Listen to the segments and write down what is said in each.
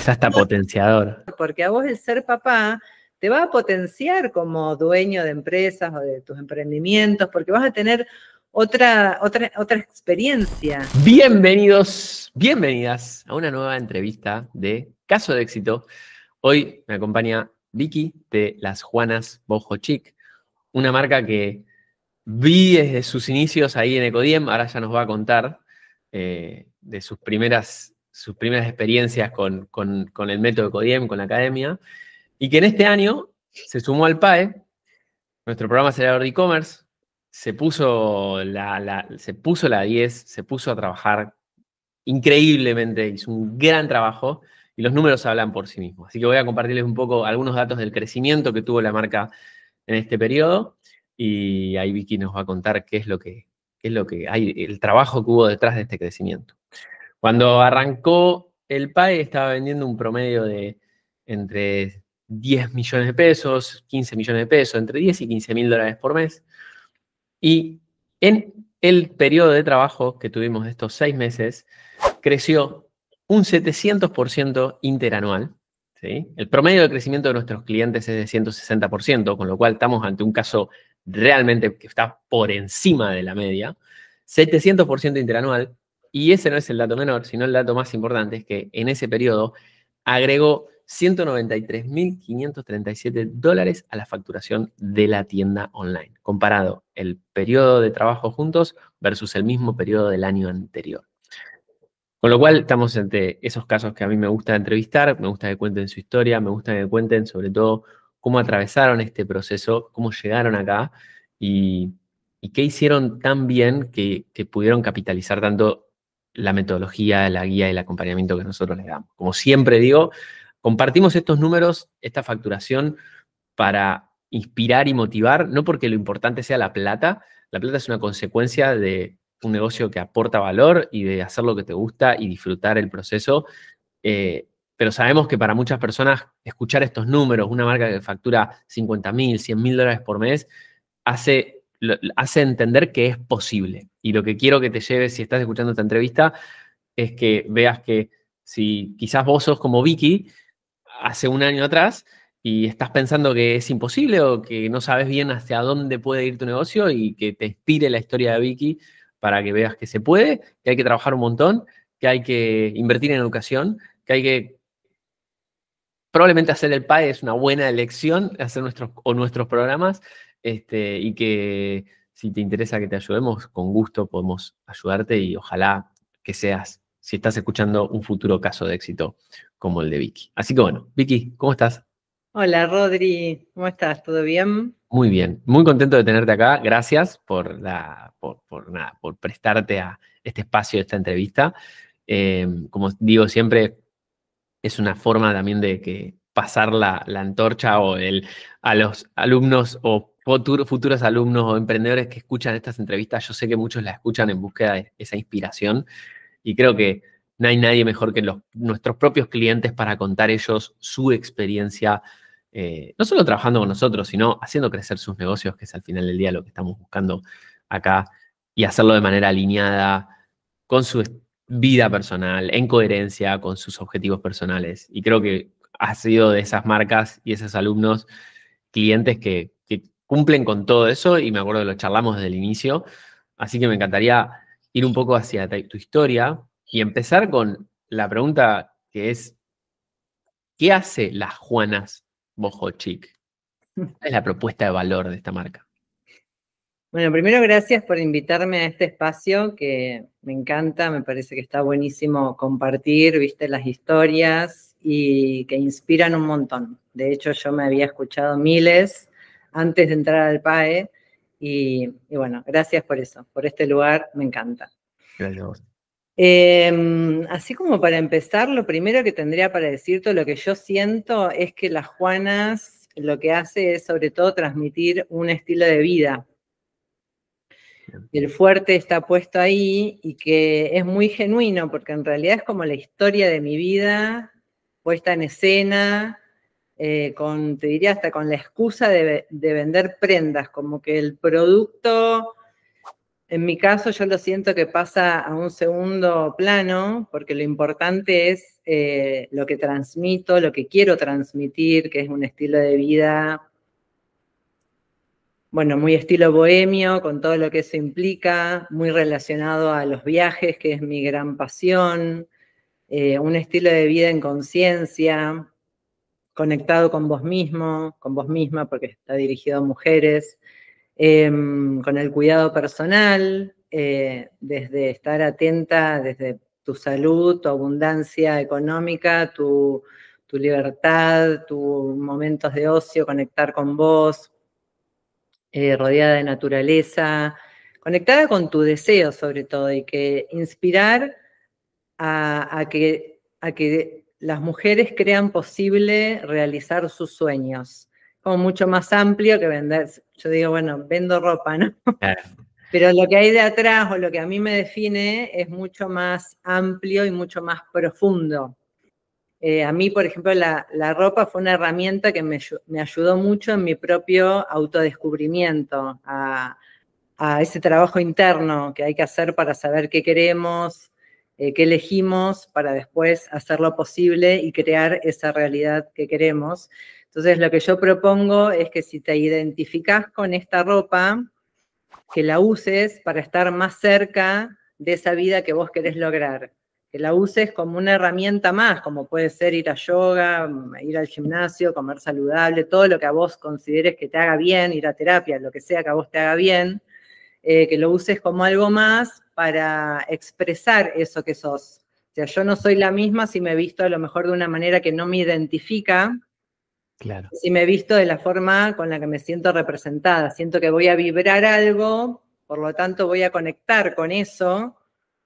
es hasta potenciador. Porque a vos el ser papá te va a potenciar como dueño de empresas o de tus emprendimientos, porque vas a tener otra experiencia. Bienvenidos, bienvenidas a una nueva entrevista de Caso de Éxito. Hoy me acompaña Vicky de Las Juanas Boho Chic, una marca que vi desde sus inicios ahí en Ecodiem. Ahora ya nos va a contar de sus primeras experiencias con el método Ecodiem, con la academia, y que en este año se sumó al PAE, nuestro programa acelerador de e-commerce. Se puso la 10, se puso a trabajar increíblemente, hizo un gran trabajo y los números hablan por sí mismos. Así que voy a compartirles un poco algunos datos del crecimiento que tuvo la marca en este periodo, y ahí Vicky nos va a contar qué es lo que hay, el trabajo que hubo detrás de este crecimiento. Cuando arrancó el PAE estaba vendiendo un promedio de entre 10 millones de pesos, 15 millones de pesos, entre 10 y 15 mil dólares por mes. Y en el periodo de trabajo que tuvimos de estos 6 meses, creció un 700% interanual. ¿Sí? El promedio de crecimiento de nuestros clientes es de 160%, con lo cual estamos ante un caso realmente que está por encima de la media. 700% interanual. Y ese no es el dato menor, sino el dato más importante es que en ese periodo agregó 193.537 dólares a la facturación de la tienda online, comparado el periodo de trabajo juntos versus el mismo periodo del año anterior. Con lo cual estamos ante esos casos que a mí me gusta entrevistar, me gusta que cuenten su historia, me gusta que cuenten sobre todo cómo atravesaron este proceso, cómo llegaron acá y qué hicieron tan bien que pudieron capitalizar tanto la metodología, la guía y el acompañamiento que nosotros les damos. Como siempre digo, compartimos estos números, esta facturación, para inspirar y motivar, no porque lo importante sea la plata es una consecuencia de un negocio que aporta valor y de hacer lo que te gusta y disfrutar el proceso. Pero sabemos que para muchas personas escuchar estos números, una marca que factura 50.000, 100.000 dólares por mes, hace entender que es posible. Y lo que quiero que te lleves, si estás escuchando esta entrevista, es que veas que si quizás vos sos como Vicky hace un año atrás y estás pensando que es imposible o que no sabes bien hacia dónde puede ir tu negocio, y que te inspire la historia de Vicky para que veas que se puede, que hay que trabajar un montón, que hay que invertir en educación, que hay que probablemente hacer el PAE es una buena elección, hacer nuestros programas, y que si te interesa que te ayudemos, con gusto podemos ayudarte, y ojalá que seas, si estás escuchando, un futuro caso de éxito como el de Vicky. Así que bueno, Vicky, ¿cómo estás? Hola Rodri, ¿cómo estás? ¿Todo bien? Muy bien, muy contento de tenerte acá. Gracias por prestarte a este espacio, a esta entrevista. Como digo siempre, es una forma también de que pasar la antorcha a los alumnos o futuros alumnos o emprendedores que escuchan estas entrevistas. Yo sé que muchos la escuchan en búsqueda de esa inspiración, y creo que no hay nadie mejor que nuestros propios clientes para contar ellos su experiencia, no solo trabajando con nosotros, sino haciendo crecer sus negocios, que es al final del día lo que estamos buscando acá, y hacerlo de manera alineada con su vida personal, en coherencia con sus objetivos personales. Y creo que ha sido de esas marcas y esos alumnos, clientes que cumplen con todo eso, y me acuerdo que lo charlamos desde el inicio. Así que me encantaría ir un poco hacia tu historia y empezar con la pregunta que es: ¿qué hace Las Juanas Boho Chic? ¿Cuál es la propuesta de valor de esta marca? Bueno, primero gracias por invitarme a este espacio que me encanta, me parece que está buenísimo compartir, viste, las historias y que inspiran un montón. De hecho, yo me había escuchado miles antes de entrar al PAE y bueno, gracias por eso, por este lugar, me encanta. Gracias a vos. Así como para empezar, lo primero que tendría para decirte, lo que yo siento es que Las Juanas lo que hace es sobre todo transmitir un estilo de vida. El fuerte está puesto ahí y que es muy genuino, porque en realidad es como la historia de mi vida puesta en escena, te diría hasta con la excusa de vender prendas, como que el producto en mi caso yo lo siento que pasa a un segundo plano, porque lo importante es lo que transmito, lo que quiero transmitir, que es un estilo de vida, bueno, muy estilo bohemio, con todo lo que eso implica, muy relacionado a los viajes, que es mi gran pasión, un estilo de vida en conciencia, conectado con vos mismo, con vos misma, porque está dirigido a mujeres, con el cuidado personal, desde estar atenta, desde tu salud, tu abundancia económica, tu libertad, tus momentos de ocio, conectar con vos, rodeada de naturaleza, conectada con tu deseo sobre todo, y que inspirar a que las mujeres crean posible realizar sus sueños. Como mucho más amplio que vender. Yo digo, bueno, vendo ropa, ¿no? Claro. Pero lo que hay de atrás o lo que a mí me define es mucho más amplio y mucho más profundo. A mí, por ejemplo, la ropa fue una herramienta que me ayudó mucho en mi propio autodescubrimiento, a ese trabajo interno que hay que hacer para saber qué queremos, qué elegimos, para después hacerlo posible y crear esa realidad que queremos. Entonces, lo que yo propongo es que si te identificás con esta ropa, que la uses para estar más cerca de esa vida que vos querés lograr. Que la uses como una herramienta más, como puede ser ir a yoga, ir al gimnasio, comer saludable, todo lo que a vos consideres que te haga bien, ir a terapia, lo que sea que a vos te haga bien, que lo uses como algo más para expresar eso que sos. O sea, yo no soy la misma si me he visto a lo mejor de una manera que no me identifica, Claro. si me he visto de la forma con la que me siento representada. Siento que voy a vibrar algo, por lo tanto voy a conectar con eso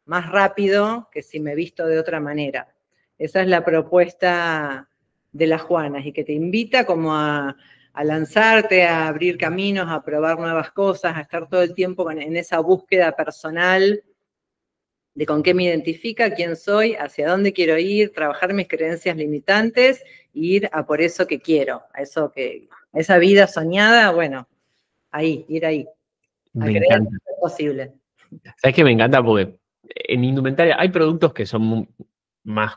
más rápido que si me he visto de otra manera. Esa es la propuesta de las Juanas, y que te invita como a lanzarte, a abrir caminos, a probar nuevas cosas, a estar todo el tiempo en esa búsqueda personal de con qué me identifica, quién soy, hacia dónde quiero ir, trabajar mis creencias limitantes e ir a por eso que quiero, a esa vida soñada, bueno, ahí, ir ahí, a Me creer encanta. que es posible. ¿Sabes qué me encanta? Porque en indumentaria hay productos que son más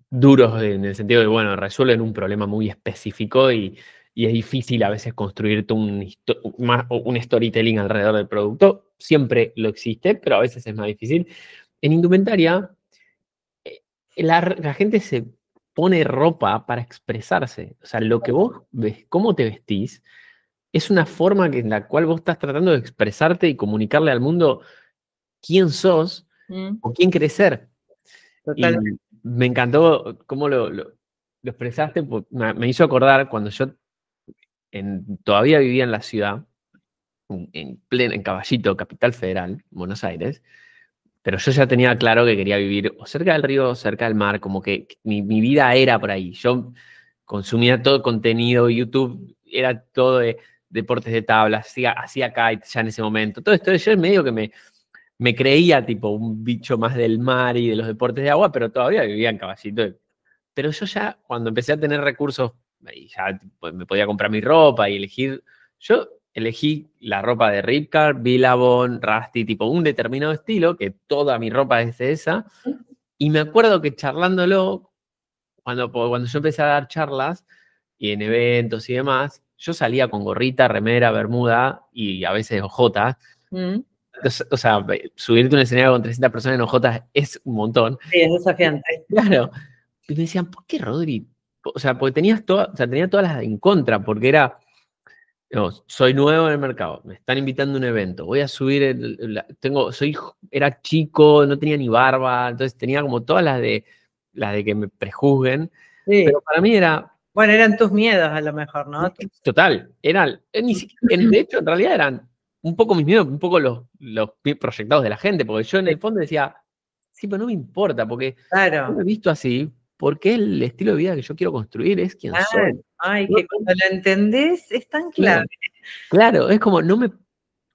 duros en el sentido de, bueno, resuelven un problema muy específico y es difícil a veces construirte un storytelling alrededor del producto. Siempre lo existe, pero a veces es más difícil. En indumentaria, la gente se pone ropa para expresarse. O sea, lo que vos ves, cómo te vestís, es una forma en la cual vos estás tratando de expresarte y comunicarle al mundo quién sos o quién querés ser. Y Totalmente. me encantó cómo lo expresaste, me hizo acordar cuando yo todavía vivía en la ciudad, en Caballito, Capital Federal, Buenos Aires, pero yo ya tenía claro que quería vivir o cerca del río o cerca del mar, como que mi vida era por ahí. Yo consumía todo el contenido, YouTube era todo de deportes de tabla, hacía kite ya en ese momento. Todo esto, yo medio que me creía tipo un bicho más del mar y de los deportes de agua, pero todavía vivía en Caballito. Pero yo ya, cuando empecé a tener recursos, y ya tipo, me podía comprar mi ropa y elegir, yo elegí la ropa de Ripcar, Billabong, Rusty, tipo un determinado estilo, que toda mi ropa es de esa. Y me acuerdo que charlándolo, cuando yo empecé a dar charlas y en eventos y demás, yo salía con gorrita, remera, bermuda y a veces ojotas. O sea, subirte a un escenario con 300 personas en ojotas es un montón. Sí, es desafiante. Claro. Y me decían, ¿por qué Rodri? O sea, porque tenía todas las en contra, porque era, no, soy nuevo en el mercado, me están invitando a un evento, voy a subir, era chico, no tenía ni barba, entonces tenía como todas las de que me prejuzguen, Sí. pero para mí era, Bueno, eran tus miedos a lo mejor, ¿no? total, de hecho, en realidad eran un poco mis miedos, un poco los proyectados de la gente, porque yo en el fondo decía, sí, pero no me importa, porque yo Claro. me he visto así, porque el estilo de vida que yo quiero construir es quien soy. Ay, No, que cuando lo entendés es tan clave, claro, claro, es como no me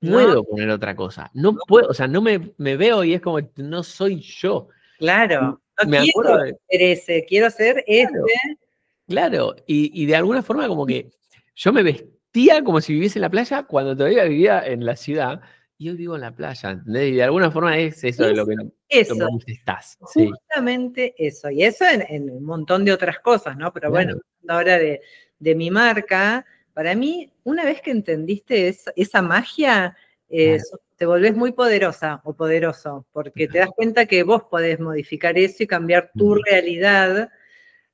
¿no? puedo poner otra cosa. No puedo, o sea, no me veo y es como, no soy yo. Claro. No Me acuerdo quiero de, ser ese, quiero ser claro, este. claro, y de alguna forma como que yo me vestía como si viviese en la playa cuando todavía vivía en la ciudad y hoy vivo en la playa, ¿entendés? Y de alguna forma es eso de lo que Eso, estás. Sí, justamente eso. Y eso en un montón de otras cosas, ¿no? Pero bueno, claro, ahora de mi marca, para mí, una vez que entendiste esa magia, claro. te volvés muy poderosa o poderoso, porque te das cuenta que vos podés modificar eso y cambiar tu Mm, realidad.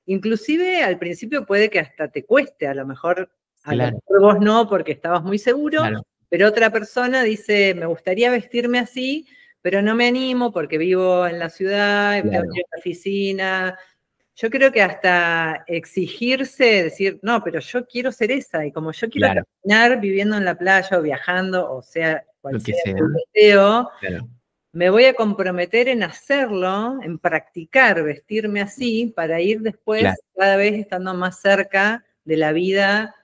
Inclusive al principio puede que hasta te cueste, a lo claro, mejor vos no, porque estabas muy seguro, claro, pero otra persona dice, me gustaría vestirme así, pero no me animo porque vivo en la ciudad, tengo que ir claro, a la oficina. Yo creo que hasta exigirse, decir, no, pero yo quiero ser esa, y como yo quiero claro, terminar viviendo en la playa o viajando, o sea, cual lo que sea sea, tu deseo, claro, me voy a comprometer en hacerlo, en practicar, vestirme así, para ir claro, después cada vez estando más cerca de la vida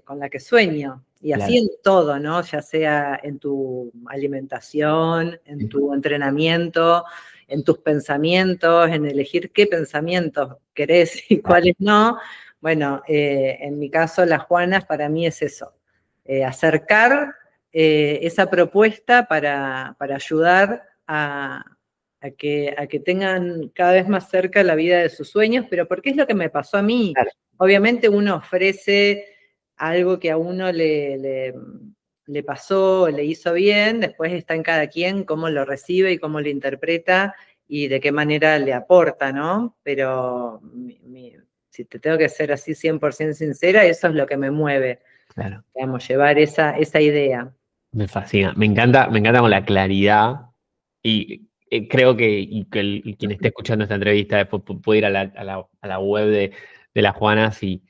con la que sueño. Y así claro. en todo, ¿no? Ya sea en tu alimentación, en Sí, tu entrenamiento, en tus pensamientos, en elegir qué pensamientos querés y claro, cuáles no. Bueno, en mi caso, las Juanas para mí es eso, acercar esa propuesta para ayudar a que tengan cada vez más cerca la vida de sus sueños, pero porque es lo que me pasó a mí. claro, Obviamente uno ofrece algo que a uno le pasó, le hizo bien, después está en cada quien cómo lo recibe y cómo lo interpreta y de qué manera le aporta, ¿no? Pero si te tengo que ser así 100% sincera, eso es lo que me mueve, claro. digamos, llevar esa idea. Me fascina, me encanta con la claridad y creo que, y quien esté escuchando esta entrevista después puede ir a la web de las Juanas y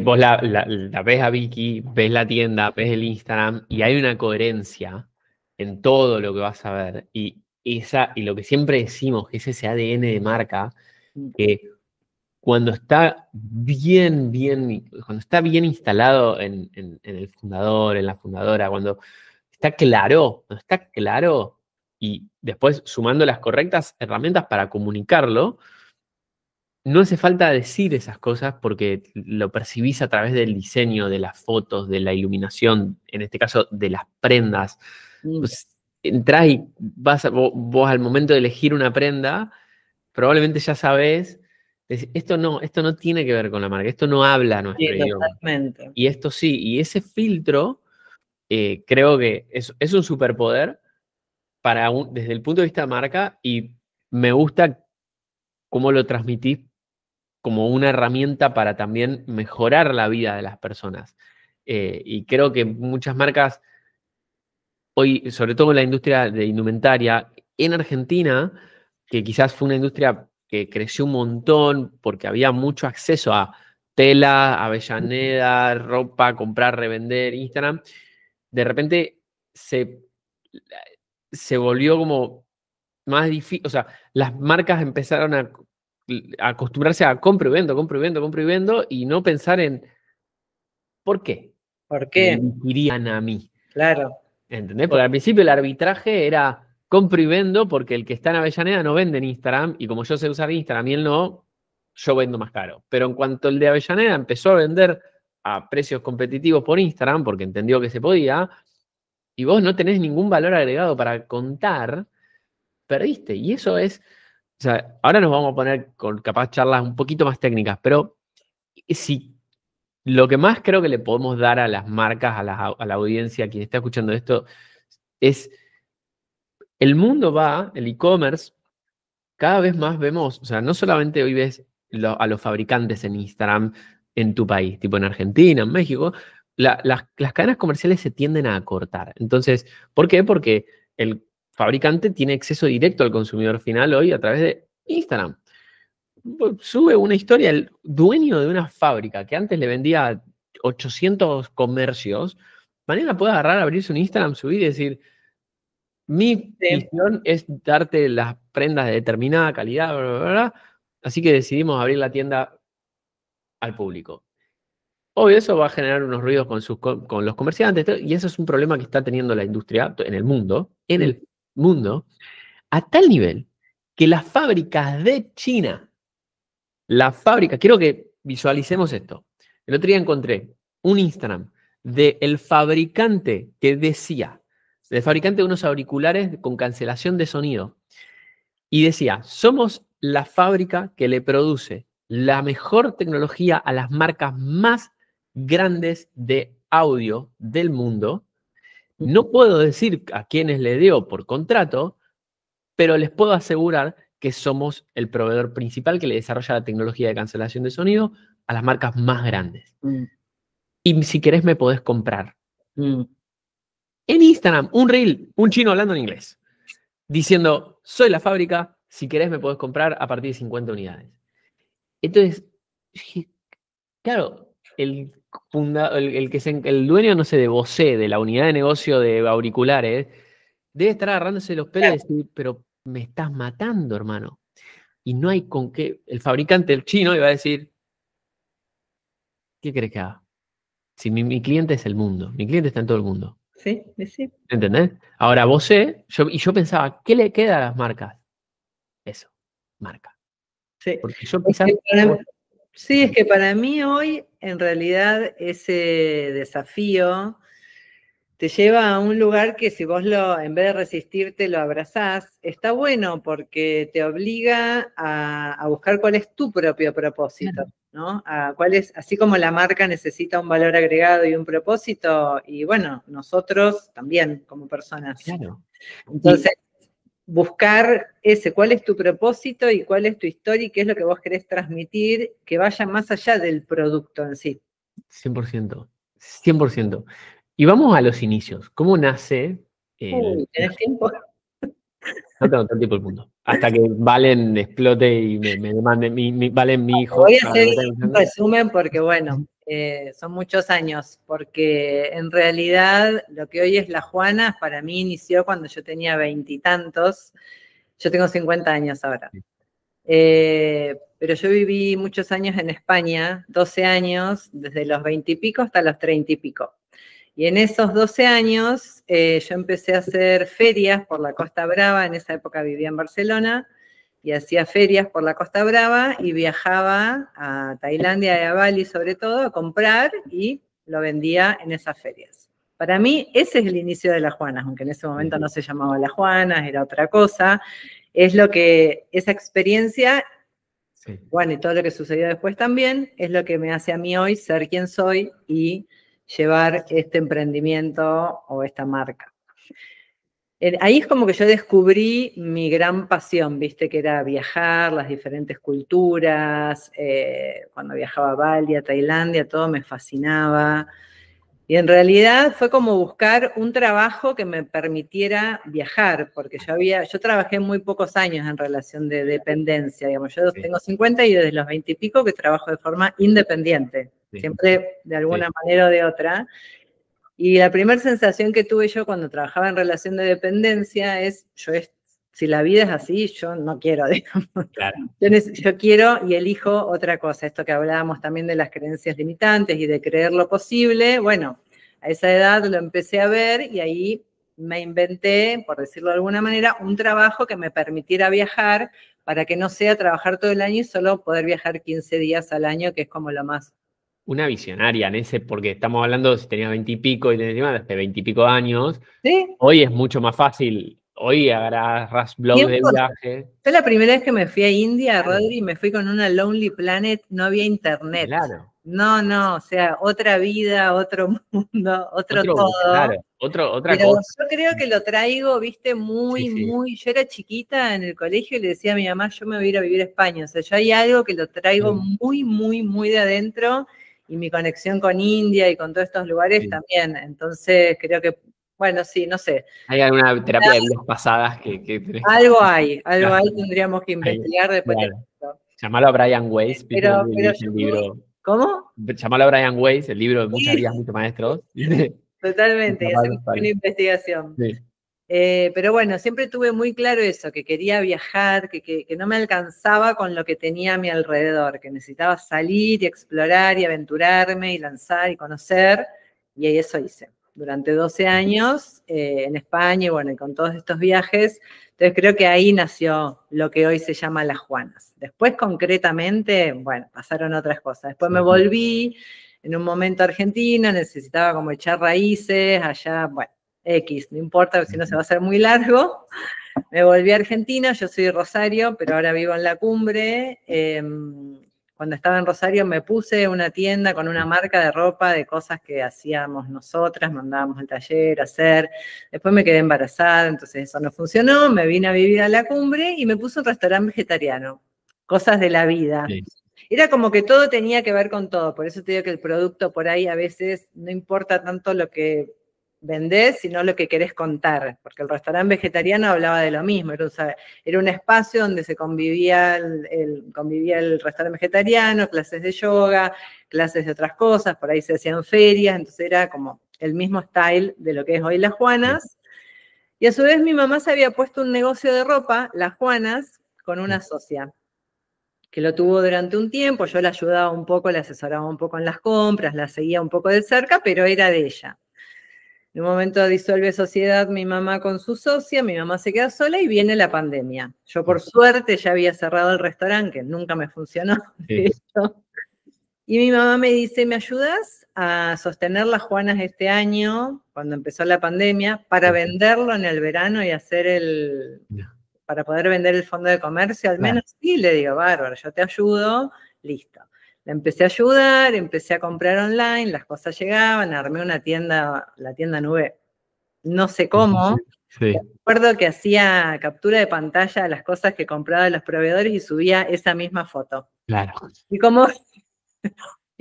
vos la ves a Vicky, ves la tienda, ves el Instagram y hay una coherencia en todo lo que vas a ver y lo que siempre decimos, que es ese ADN de marca, que cuando está cuando está bien instalado en el fundador, en la fundadora, cuando está claro, y después sumando las correctas herramientas para comunicarlo, no hace falta decir esas cosas porque lo percibís a través del diseño, de las fotos, de la iluminación, en este caso de las prendas. Mm, Pues entrás y vos al momento de elegir una prenda, probablemente ya sabés, esto no tiene que ver con la marca, esto no habla sí, nuestro idioma. totalmente. Y esto sí, y ese filtro creo que es un superpoder desde el punto de vista de marca y me gusta cómo lo transmitís como una herramienta para también mejorar la vida de las personas. Y creo que muchas marcas hoy, sobre todo en la industria de indumentaria, en Argentina, que quizás fue una industria que creció un montón porque había mucho acceso a tela, Avellaneda, ropa, comprar, revender, Instagram, de repente se, se volvió como más difícil, o sea, las marcas empezaron a acostumbrarse a compro y vendo, compro y vendo, compro y vendo, y no pensar en ¿por qué ¿Por me qué? elegirían a mí? Claro, ¿Entendés? Porque al principio el arbitraje era compro y vendo porque el que está en Avellaneda no vende en Instagram y como yo sé usar Instagram y él no, yo vendo más caro. Pero en cuanto el de Avellaneda empezó a vender a precios competitivos por Instagram porque entendió que se podía y vos no tenés ningún valor agregado para contar, perdiste. Y eso es, o sea, ahora nos vamos a poner con capaz charlas un poquito más técnicas, pero si lo que más creo que le podemos dar a las marcas, a la audiencia, a quien está escuchando esto, es el mundo va, el e-commerce, cada vez más vemos, o sea, no solamente hoy ves a los fabricantes en Instagram en tu país, tipo en Argentina, en México, las cadenas comerciales se tienden a acortar. Entonces, ¿por qué? Porque el fabricante tiene acceso directo al consumidor final hoy a través de Instagram. Sube una historia, el dueño de una fábrica que antes le vendía a 800 comercios, mañana puede agarrar, abrirse un Instagram, subir y decir, mi sí, misión es darte las prendas de determinada calidad, bla, bla, bla, así que decidimos abrir la tienda al público. Obvio, eso va a generar unos ruidos con los comerciantes, y eso es un problema que está teniendo la industria en mm, el mundo, a tal nivel que las fábricas de China, quiero que visualicemos esto. El otro día encontré un Instagram del fabricante que decía el fabricante de unos auriculares con cancelación de sonido. Y decía, somos la fábrica que le produce la mejor tecnología a las marcas más grandes de audio del mundo. No puedo decir a quiénes le dio por contrato, pero les puedo asegurar que somos el proveedor principal que le desarrolla la tecnología de cancelación de sonido a las marcas más grandes. Y si querés me podés comprar. En Instagram, un reel, un chino hablando en inglés, diciendo, soy la fábrica, si querés me podés comprar a partir de 50 unidades. Entonces, claro, el dueño, no sé, de Bose, de la unidad de negocio de auriculares, debe estar agarrándose los pelos y decir, pero me estás matando, hermano. Y no hay con qué. El fabricante, el chino, iba a decir, ¿qué crees que haga? Si mi cliente es el mundo, mi cliente está en todo el mundo. Sí, sí. ¿Entendés? Ahora, Bose, yo pensaba, ¿qué le queda a las marcas? Eso, marca. Sí. Porque yo quizás... Sí, es que para mí hoy, en realidad, ese desafío te lleva a un lugar que si vos en vez de resistirte, lo abrazás, está bueno porque te obliga a buscar cuál es tu propio propósito, ¿no? Así como la marca necesita un valor agregado y un propósito, y bueno, nosotros también como personas. Claro. Entonces, buscar cuál es tu propósito y cuál es tu historia y qué es lo que vos querés transmitir, que vaya más allá del producto en sí. 100%, 100%. Y vamos a los inicios. ¿Cómo nace? ¿Tenés tiempo? No tengo todo el tiempo del mundo. Hasta que Valen explote y me demande, Valen, mi hijo. Voy a hacer un resumen porque, bueno, son muchos años, porque en realidad lo que hoy es La Juana, para mí inició cuando yo tenía 20 y tantos. Yo tengo 50 años ahora. Pero yo viví muchos años en España, 12 años, desde los 20 y pico hasta los 30 y pico. Y en esos 12 años yo empecé a hacer ferias por la Costa Brava, en esa época vivía en Barcelona, y hacía ferias por la Costa Brava y viajaba a Tailandia y a Bali sobre todo a comprar y lo vendía en esas ferias. Para mí ese es el inicio de Las Juanas, aunque en ese momento no se llamaba Las Juanas, era otra cosa. Es lo que esa experiencia, bueno, y todo lo que sucedió después también, es lo que me hace a mí hoy ser quien soy y llevar este emprendimiento o esta marca. Ahí es como que yo descubrí mi gran pasión, viste, que era viajar, las diferentes culturas, cuando viajaba a Bali, a Tailandia, todo me fascinaba. Y en realidad fue como buscar un trabajo que me permitiera viajar, porque yo trabajé muy pocos años en relación de dependencia, digamos, yo tengo 50 y desde los 20 y pico que trabajo de forma independiente, siempre de alguna manera o de otra. Y la primera sensación que tuve yo cuando trabajaba en relación de dependencia es, si la vida es así, yo no quiero, digamos. Claro. Yo quiero y elijo otra cosa, esto que hablábamos también de las creencias limitantes y de creer lo posible. Bueno, a esa edad lo empecé a ver y ahí me inventé, por decirlo de alguna manera, un trabajo que me permitiera viajar para que no sea trabajar todo el año y solo poder viajar 15 días al año, que es como lo más. Una visionaria en ese, porque estamos hablando, si tenía 20 y pico y tenía hace 20 y pico años, ¿Sí? Hoy es mucho más fácil. Hoy agarras blogs de viaje. Yo la primera vez que me fui a India, Rodri, me fui con una Lonely Planet, no había internet. Claro. No, o sea, otra vida, otro mundo, otro todo. Claro, otra Pero cosa. yo creo que lo traigo, viste, muy. Yo era chiquita en el colegio y le decía a mi mamá, yo me voy a ir a vivir a España. O sea, yo hay algo que lo traigo muy de adentro y mi conexión con India y con todos estos lugares también. Entonces, creo que, bueno, sí, no sé. ¿Hay alguna terapia de vidas pasadas que tenés? Algo hay, tendríamos que investigar después. Claro. Llamalo a Brian Weiss, pero el libro. ¿Cómo? Llamalo a Brian Weiss, el libro de Muchas vidas, muchos maestros. Totalmente, hacemos una investigación. Sí. Pero bueno, siempre tuve muy claro eso, que quería viajar, que no me alcanzaba con lo que tenía a mi alrededor, que necesitaba salir y explorar y aventurarme y lanzar y conocer, y eso hice. Durante 12 años en España y bueno, y con todos estos viajes, entonces creo que ahí nació lo que hoy se llama Las Juanas. Después concretamente, bueno, pasaron otras cosas. Después me volví en un momento a Argentina, necesitaba como echar raíces allá, bueno. X, no importa, si no se va a hacer muy largo. Me volví a Argentina, yo soy de Rosario, pero ahora vivo en La Cumbre. Cuando estaba en Rosario me puse una tienda con una marca de ropa, de cosas que hacíamos nosotras, mandábamos al taller a hacer. Después me quedé embarazada, entonces eso no funcionó. Me vine a vivir a La Cumbre y me puse un restaurante vegetariano. Cosas de la vida. Sí. Era como que todo tenía que ver con todo. Por eso te digo que el producto por ahí a veces no importa tanto lo que vendés, sino lo que querés contar, porque el restaurante vegetariano hablaba de lo mismo, era un espacio donde se convivía convivía el restaurante vegetariano, clases de yoga, clases de otras cosas, por ahí se hacían ferias, entonces era como el mismo style de lo que es hoy Las Juanas, y a su vez mi mamá se había puesto un negocio de ropa, Las Juanas, con una socia, que lo tuvo durante un tiempo, yo la ayudaba un poco, la asesoraba un poco en las compras, la seguía un poco de cerca, pero era de ella. En un momento disuelve sociedad mi mamá con su socia, mi mamá se queda sola y viene la pandemia. Yo por suerte ya había cerrado el restaurante, que nunca me funcionó, de hecho. Y mi mamá me dice, ¿me ayudas a sostener las Juanas este año, cuando empezó la pandemia, para venderlo en el verano y hacer para poder vender el fondo de comercio al menos? Sí, le digo, bárbaro, yo te ayudo, listo. La empecé a ayudar, empecé a comprar online, las cosas llegaban, armé una tienda, la tienda Nube, no sé cómo. Sí. Recuerdo que hacía captura de pantalla de las cosas que compraba de los proveedores y subía esa misma foto. Claro. Y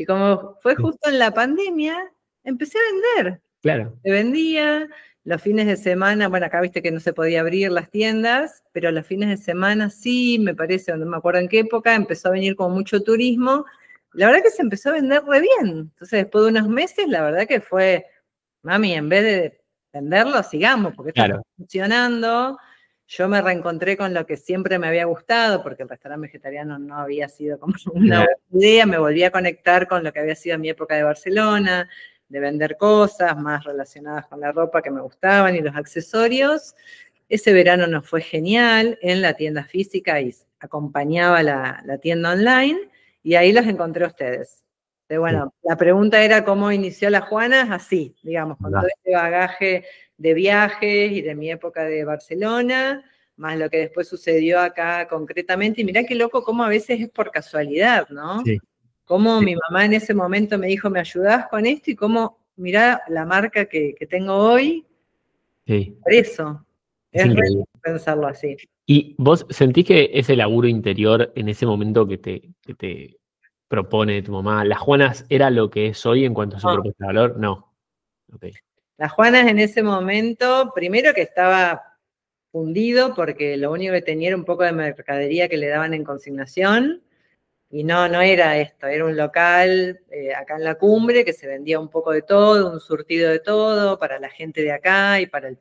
como fue justo en la pandemia, empecé a vender. Claro. Se vendía los fines de semana, bueno, acá viste que no se podía abrir las tiendas, pero los fines de semana sí, me parece, no me acuerdo en qué época, empezó a venir con mucho turismo. La verdad que se empezó a vender re bien. Entonces, después de unos meses, la verdad que fue, mami, en vez de venderlo, sigamos, porque esto está funcionando. Yo me reencontré con lo que siempre me había gustado, porque el restaurante vegetariano no había sido como una buena idea. Me volví a conectar con lo que había sido mi época de Barcelona, de vender cosas más relacionadas con la ropa que me gustaban y los accesorios. Ese verano nos fue genial en la tienda física y acompañaba la tienda online y ahí los encontré a ustedes. Bueno, la pregunta era cómo inició Las Juanas, así, digamos, con todo este bagaje de viajes y de mi época de Barcelona, más lo que después sucedió acá concretamente. Y mirá qué loco cómo a veces es por casualidad, ¿no? Sí. Cómo mi mamá en ese momento me dijo, ¿me ayudás con esto? Y cómo, mirá la marca que tengo hoy. Sí. Por eso. Es increíble Pensarlo así. ¿Y vos sentís que ese laburo interior en ese momento que te propone tu mamá, Las Juanas era lo que es hoy en cuanto a su propuesta de valor? No. Okay. Las Juanas en ese momento, primero que estaba fundido porque lo único que tenía era un poco de mercadería que le daban en consignación y no era esto, era un local acá en La Cumbre que se vendía un poco de todo, un surtido de todo para la gente de acá y para el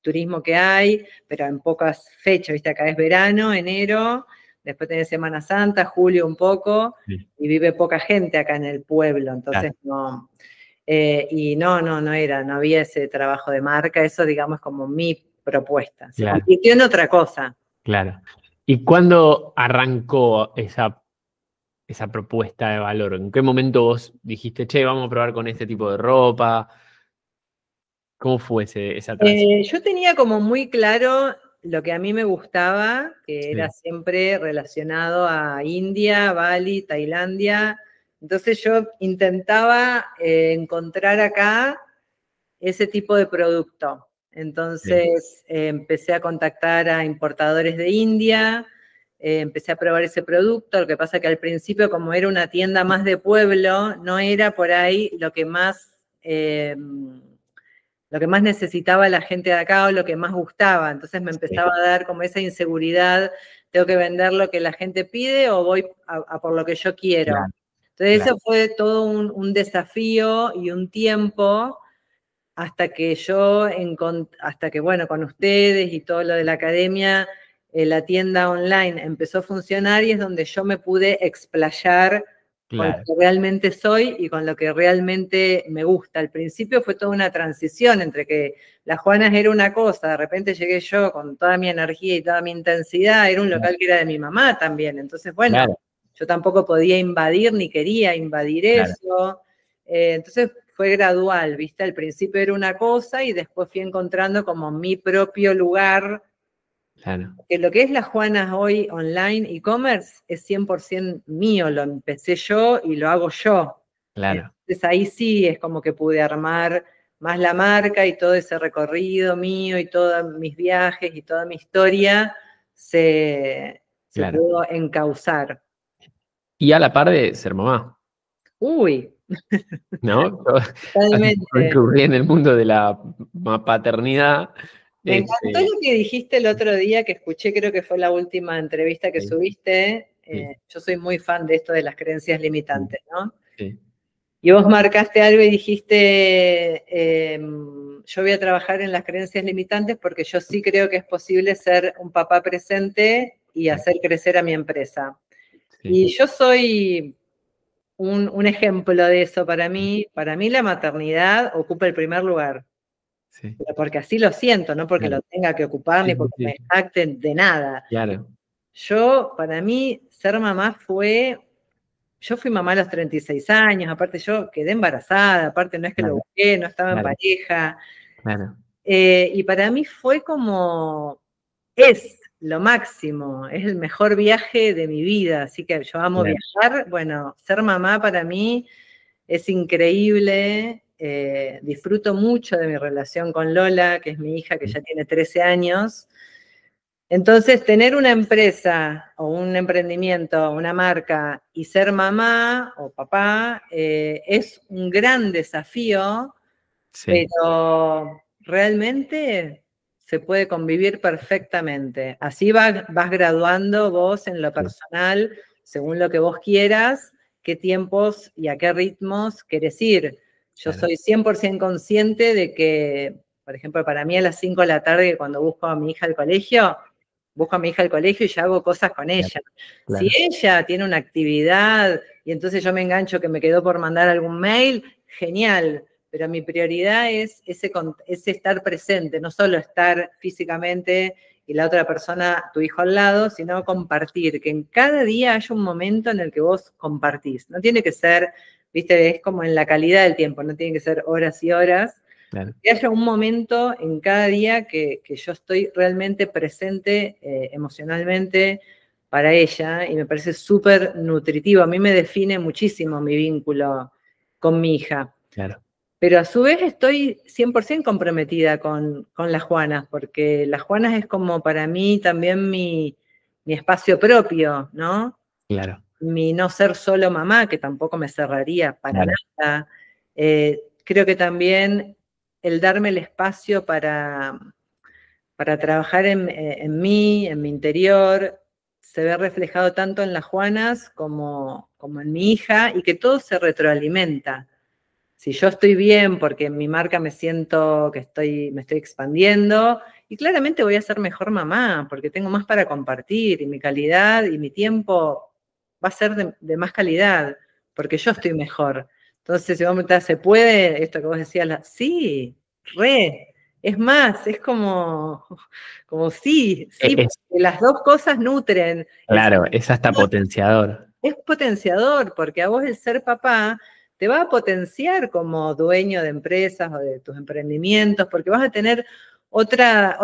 turismo que hay, pero en pocas fechas, viste, acá es verano, enero, después tenés Semana Santa, julio un poco, y vive poca gente acá en el pueblo, entonces no. Y no había ese trabajo de marca, eso digamos como mi propuesta. Se convirtió en otra cosa. Claro. ¿Y cuándo arrancó esa propuesta de valor? ¿En qué momento vos dijiste, che, vamos a probar con este tipo de ropa? ¿Cómo fue esa transición? Yo tenía como muy claro lo que a mí me gustaba, que era siempre relacionado a India, Bali, Tailandia. Entonces yo intentaba encontrar acá ese tipo de producto. Entonces empecé a contactar a importadores de India, empecé a probar ese producto. Lo que pasa que al principio, como era una tienda más de pueblo, no era por ahí lo que más necesitaba la gente de acá o lo que más gustaba. Entonces me empezaba a dar como esa inseguridad, tengo que vender lo que la gente pide o voy a por lo que yo quiero. Entonces eso fue todo un desafío y un tiempo hasta que bueno, con ustedes y todo lo de la academia, la tienda online empezó a funcionar y es donde yo me pude explayar con lo que realmente soy y con lo que realmente me gusta. Al principio fue toda una transición entre que Las Juanas era una cosa, de repente llegué yo con toda mi energía y toda mi intensidad, era un local que era de mi mamá también, entonces bueno, yo tampoco podía invadir ni quería invadir eso, entonces fue gradual, ¿viste? Al principio era una cosa y después fui encontrando como mi propio lugar. Claro, Que lo que es la Juanas hoy online e-commerce es 100% mío, lo empecé yo y lo hago yo. claro, Entonces ahí sí es como que pude armar más la marca y todo ese recorrido mío y todos mis viajes y toda mi historia se claro. pudo encauzar. Y a la par de ser mamá, Uy, ¿no? Así que totalmente. incurrí en el mundo de la paternidad. Me encantó Este, lo que dijiste el otro día, que escuché, creo que fue la última entrevista que sí, subiste. sí, Yo soy muy fan de esto de las creencias sí, limitantes, ¿no? sí, Y vos marcaste algo y dijiste, yo voy a trabajar en las creencias limitantes porque yo sí creo que es posible ser un papá presente y hacer crecer a mi empresa. sí, Y yo soy un ejemplo de eso para mí. Para mí la maternidad ocupa el primer lugar, sí, pero porque así lo siento, no porque claro, lo tenga que ocupar sí, ni sí, porque me sí, jacte de nada. claro, Para mí, ser mamá yo fui mamá a los 36 años, aparte yo quedé embarazada, aparte no es que lo claro, busqué, no estaba en claro, pareja. claro, Y para mí fue como, es lo máximo, es el mejor viaje de mi vida, así que yo amo claro, viajar. Bueno, ser mamá para mí es increíble, disfruto mucho de mi relación con Lola, que es mi hija que sí, ya tiene 13 años. Entonces, tener una empresa o un emprendimiento, una marca y ser mamá o papá es un gran desafío, sí, pero realmente se puede convivir perfectamente. Así vas graduando vos en lo sí, personal, según lo que vos quieras, qué tiempos y a qué ritmos querés ir. Yo claro, soy 100% consciente de que, por ejemplo, para mí a las 5 de la tarde, cuando busco a mi hija al colegio, busco a mi hija al colegio y ya hago cosas con claro, ella. Si claro, ella tiene una actividad y entonces yo me engancho que me quedó por mandar algún mail, genial, pero mi prioridad es ese estar presente, no solo estar físicamente y la otra persona, tu hijo al lado, sino compartir, que en cada día haya un momento en el que vos compartís. No tiene que ser, viste, es como en la calidad del tiempo, no tiene que ser horas y horas, claro. que haya un momento en cada día que yo estoy realmente presente emocionalmente para ella y me parece súper nutritivo. A mí me define muchísimo mi vínculo con mi hija. Claro, Pero a su vez estoy 100% comprometida con las Juanas, porque las Juanas es como para mí también mi espacio propio, ¿no? claro, Mi no ser solo mamá, que tampoco me cerraría para claro, nada. Creo que también el darme el espacio para trabajar en mí, en mi interior, se ve reflejado tanto en las Juanas como en mi hija, y que todo se retroalimenta. Si yo estoy bien porque en mi marca me siento que me estoy expandiendo, y claramente voy a ser mejor mamá porque tengo más para compartir y mi calidad y mi tiempo va a ser de más calidad porque yo estoy mejor. Entonces, si vos me preguntás, ¿se puede esto que vos decías? Sí, re. Es más, es como sí, sí, Es, porque las dos cosas nutren. claro, es hasta potenciador. Es potenciador, porque a vos el ser papá te va a potenciar como dueño de empresas o de tus emprendimientos, porque vas a tener otra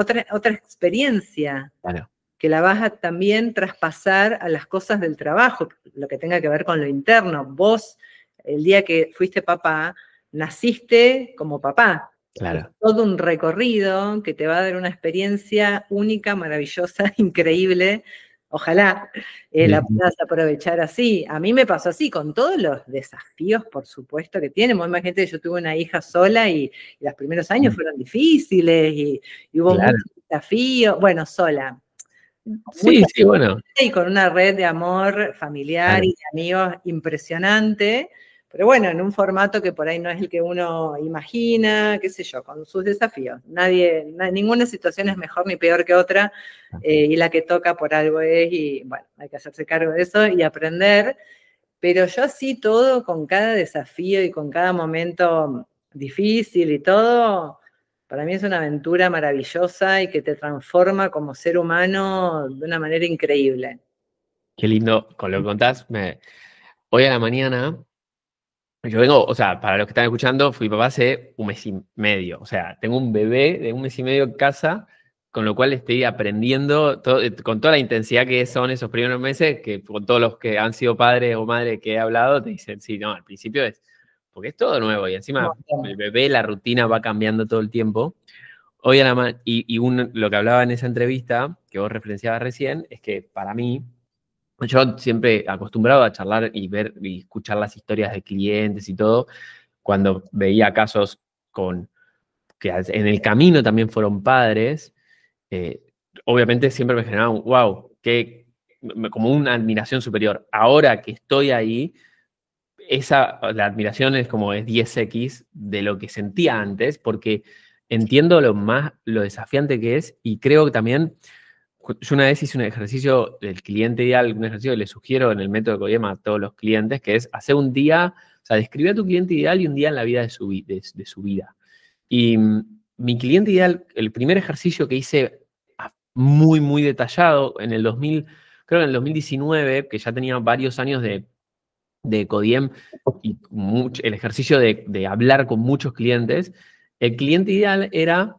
experiencia Claro, que la vas a también traspasar a las cosas del trabajo, lo que tenga que ver con lo interno. Vos, el día que fuiste papá, naciste como papá. Es claro, todo un recorrido que te va a dar una experiencia única, maravillosa, increíble. Ojalá la sí, puedas aprovechar así. A mí me pasó así, con todos los desafíos, por supuesto, que tiene. Vos imagínate, yo tuve una hija sola y los primeros años sí, fueron difíciles y hubo claro. muchos desafíos. Bueno, sola, Sí, mucha sí, bueno, y con una red de amor familiar claro, y de amigos impresionante, pero bueno, en un formato que por ahí no es el que uno imagina, qué sé yo, con sus desafíos. Ninguna situación es mejor ni peor que otra, y la que toca por algo es, y bueno, hay que hacerse cargo de eso y aprender, pero yo así todo, con cada desafío y con cada momento difícil y todo, para mí es una aventura maravillosa y que te transforma como ser humano de una manera increíble. qué lindo, con lo que contás, hoy a la mañana Yo vengo, o sea, para los que están escuchando, fui papá hace un mes y medio. O sea, tengo un bebé de un mes y medio en casa, con lo cual estoy aprendiendo con toda la intensidad que son esos primeros meses, que con todos los que han sido padres o madres que he hablado, te dicen, sí, no, al principio es, porque es todo nuevo y Un encima el montón. bebé, la rutina va cambiando todo el tiempo. Hoy a la lo que hablaba en esa entrevista, que vos referenciabas recién, es que para mí, yo siempre acostumbrado a charlar y ver y escuchar las historias de clientes y todo, cuando veía casos con que en el camino también fueron padres, eh, obviamente siempre me generaba un wow, que, como una admiración superior. Ahora que estoy ahí, la admiración es como es 10x de lo que sentía antes, porque entiendo lo desafiante que es y creo que también, yo una vez hice un ejercicio del cliente ideal, un ejercicio que le sugiero en el método Codiem a todos los clientes, que es hacer un día, o sea, describir a tu cliente ideal y un día en la vida de su vida. Y mi cliente ideal, el primer ejercicio que hice muy, muy detallado en el 2000, creo que en el 2019, que ya tenía varios años de Codiem y el ejercicio de hablar con muchos clientes, el cliente ideal era,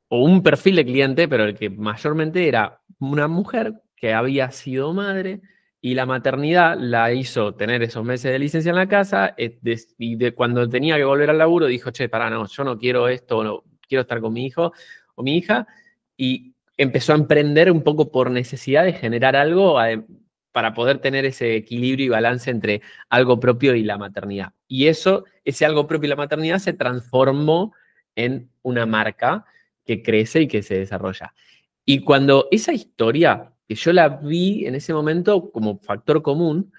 o un perfil de cliente, pero el que mayormente era una mujer que había sido madre y la maternidad la hizo tener esos meses de licencia en la casa y cuando tenía que volver al laburo dijo, che, pará, no, yo no quiero esto, no, quiero estar con mi hijo o mi hija, y empezó a emprender un poco por necesidad de generar algo para poder tener ese equilibrio y balance entre algo propio y la maternidad. Y ese algo propio y la maternidad se transformó en una marca que crece y que se desarrolla. Y cuando esa historia, que yo la vi en ese momento como factor común,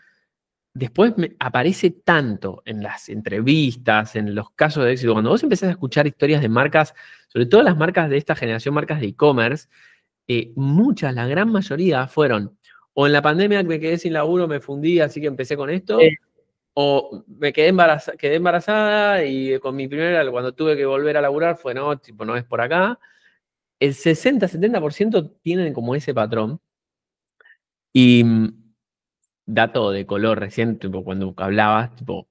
después me aparece tanto en las entrevistas, en los casos de éxito. Cuando vos empezás a escuchar historias de marcas, sobre todo las marcas de esta generación, marcas de e-commerce, muchas, la gran mayoría fueron, o en la pandemia me quedé sin laburo, me fundí, así que empecé con esto, o me quedé embarazada y con mi primera, cuando tuve que volver a laburar, fue, no, tipo, no es por acá. El 60-70% tienen como ese patrón. Y dato de color recién, tipo, cuando hablabas, tipo,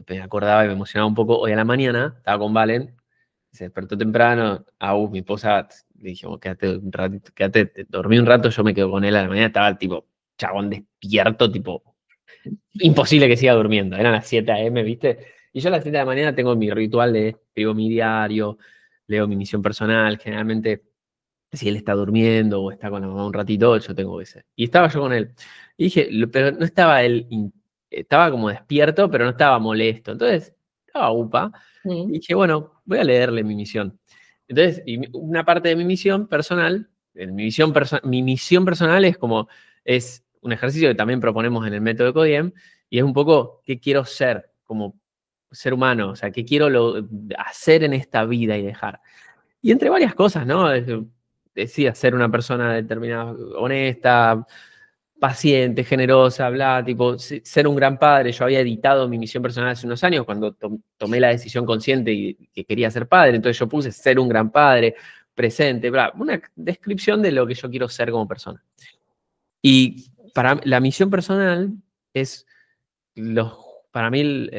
me acordaba y me emocionaba un poco. Hoy a la mañana estaba con Valen, se despertó temprano, mi esposa, le dijimos, quédate un ratito, quédate, dormí un rato, yo me quedo con él a la mañana, estaba tipo, chabón despierto, tipo, imposible que siga durmiendo, eran las 7 a.m., ¿viste? Y yo a las 7 de la mañana tengo mi ritual de escribo mi diario, leo mi misión personal, generalmente si él está durmiendo o está con la mamá un ratito, yo tengo ese. Y estaba yo con él. Y dije, pero no estaba él, estaba como despierto, pero no estaba molesto. Entonces, estaba upa. Y dije, bueno, voy a leerle mi misión. Entonces, una parte de mi misión personal, mi misión personal es como, es un ejercicio que también proponemos en el método Codiem, y es un poco qué quiero ser como ser humano, o sea, qué quiero hacer en esta vida y dejar. Y entre varias cosas, ¿no? Decía ser una persona determinada, honesta, paciente, generosa, bla, tipo, ser un gran padre. Yo había editado mi misión personal hace unos años cuando tomé la decisión consciente y que quería ser padre, entonces yo puse ser un gran padre, presente, bla, una descripción de lo que yo quiero ser como persona. Y para la misión personal es, para mí,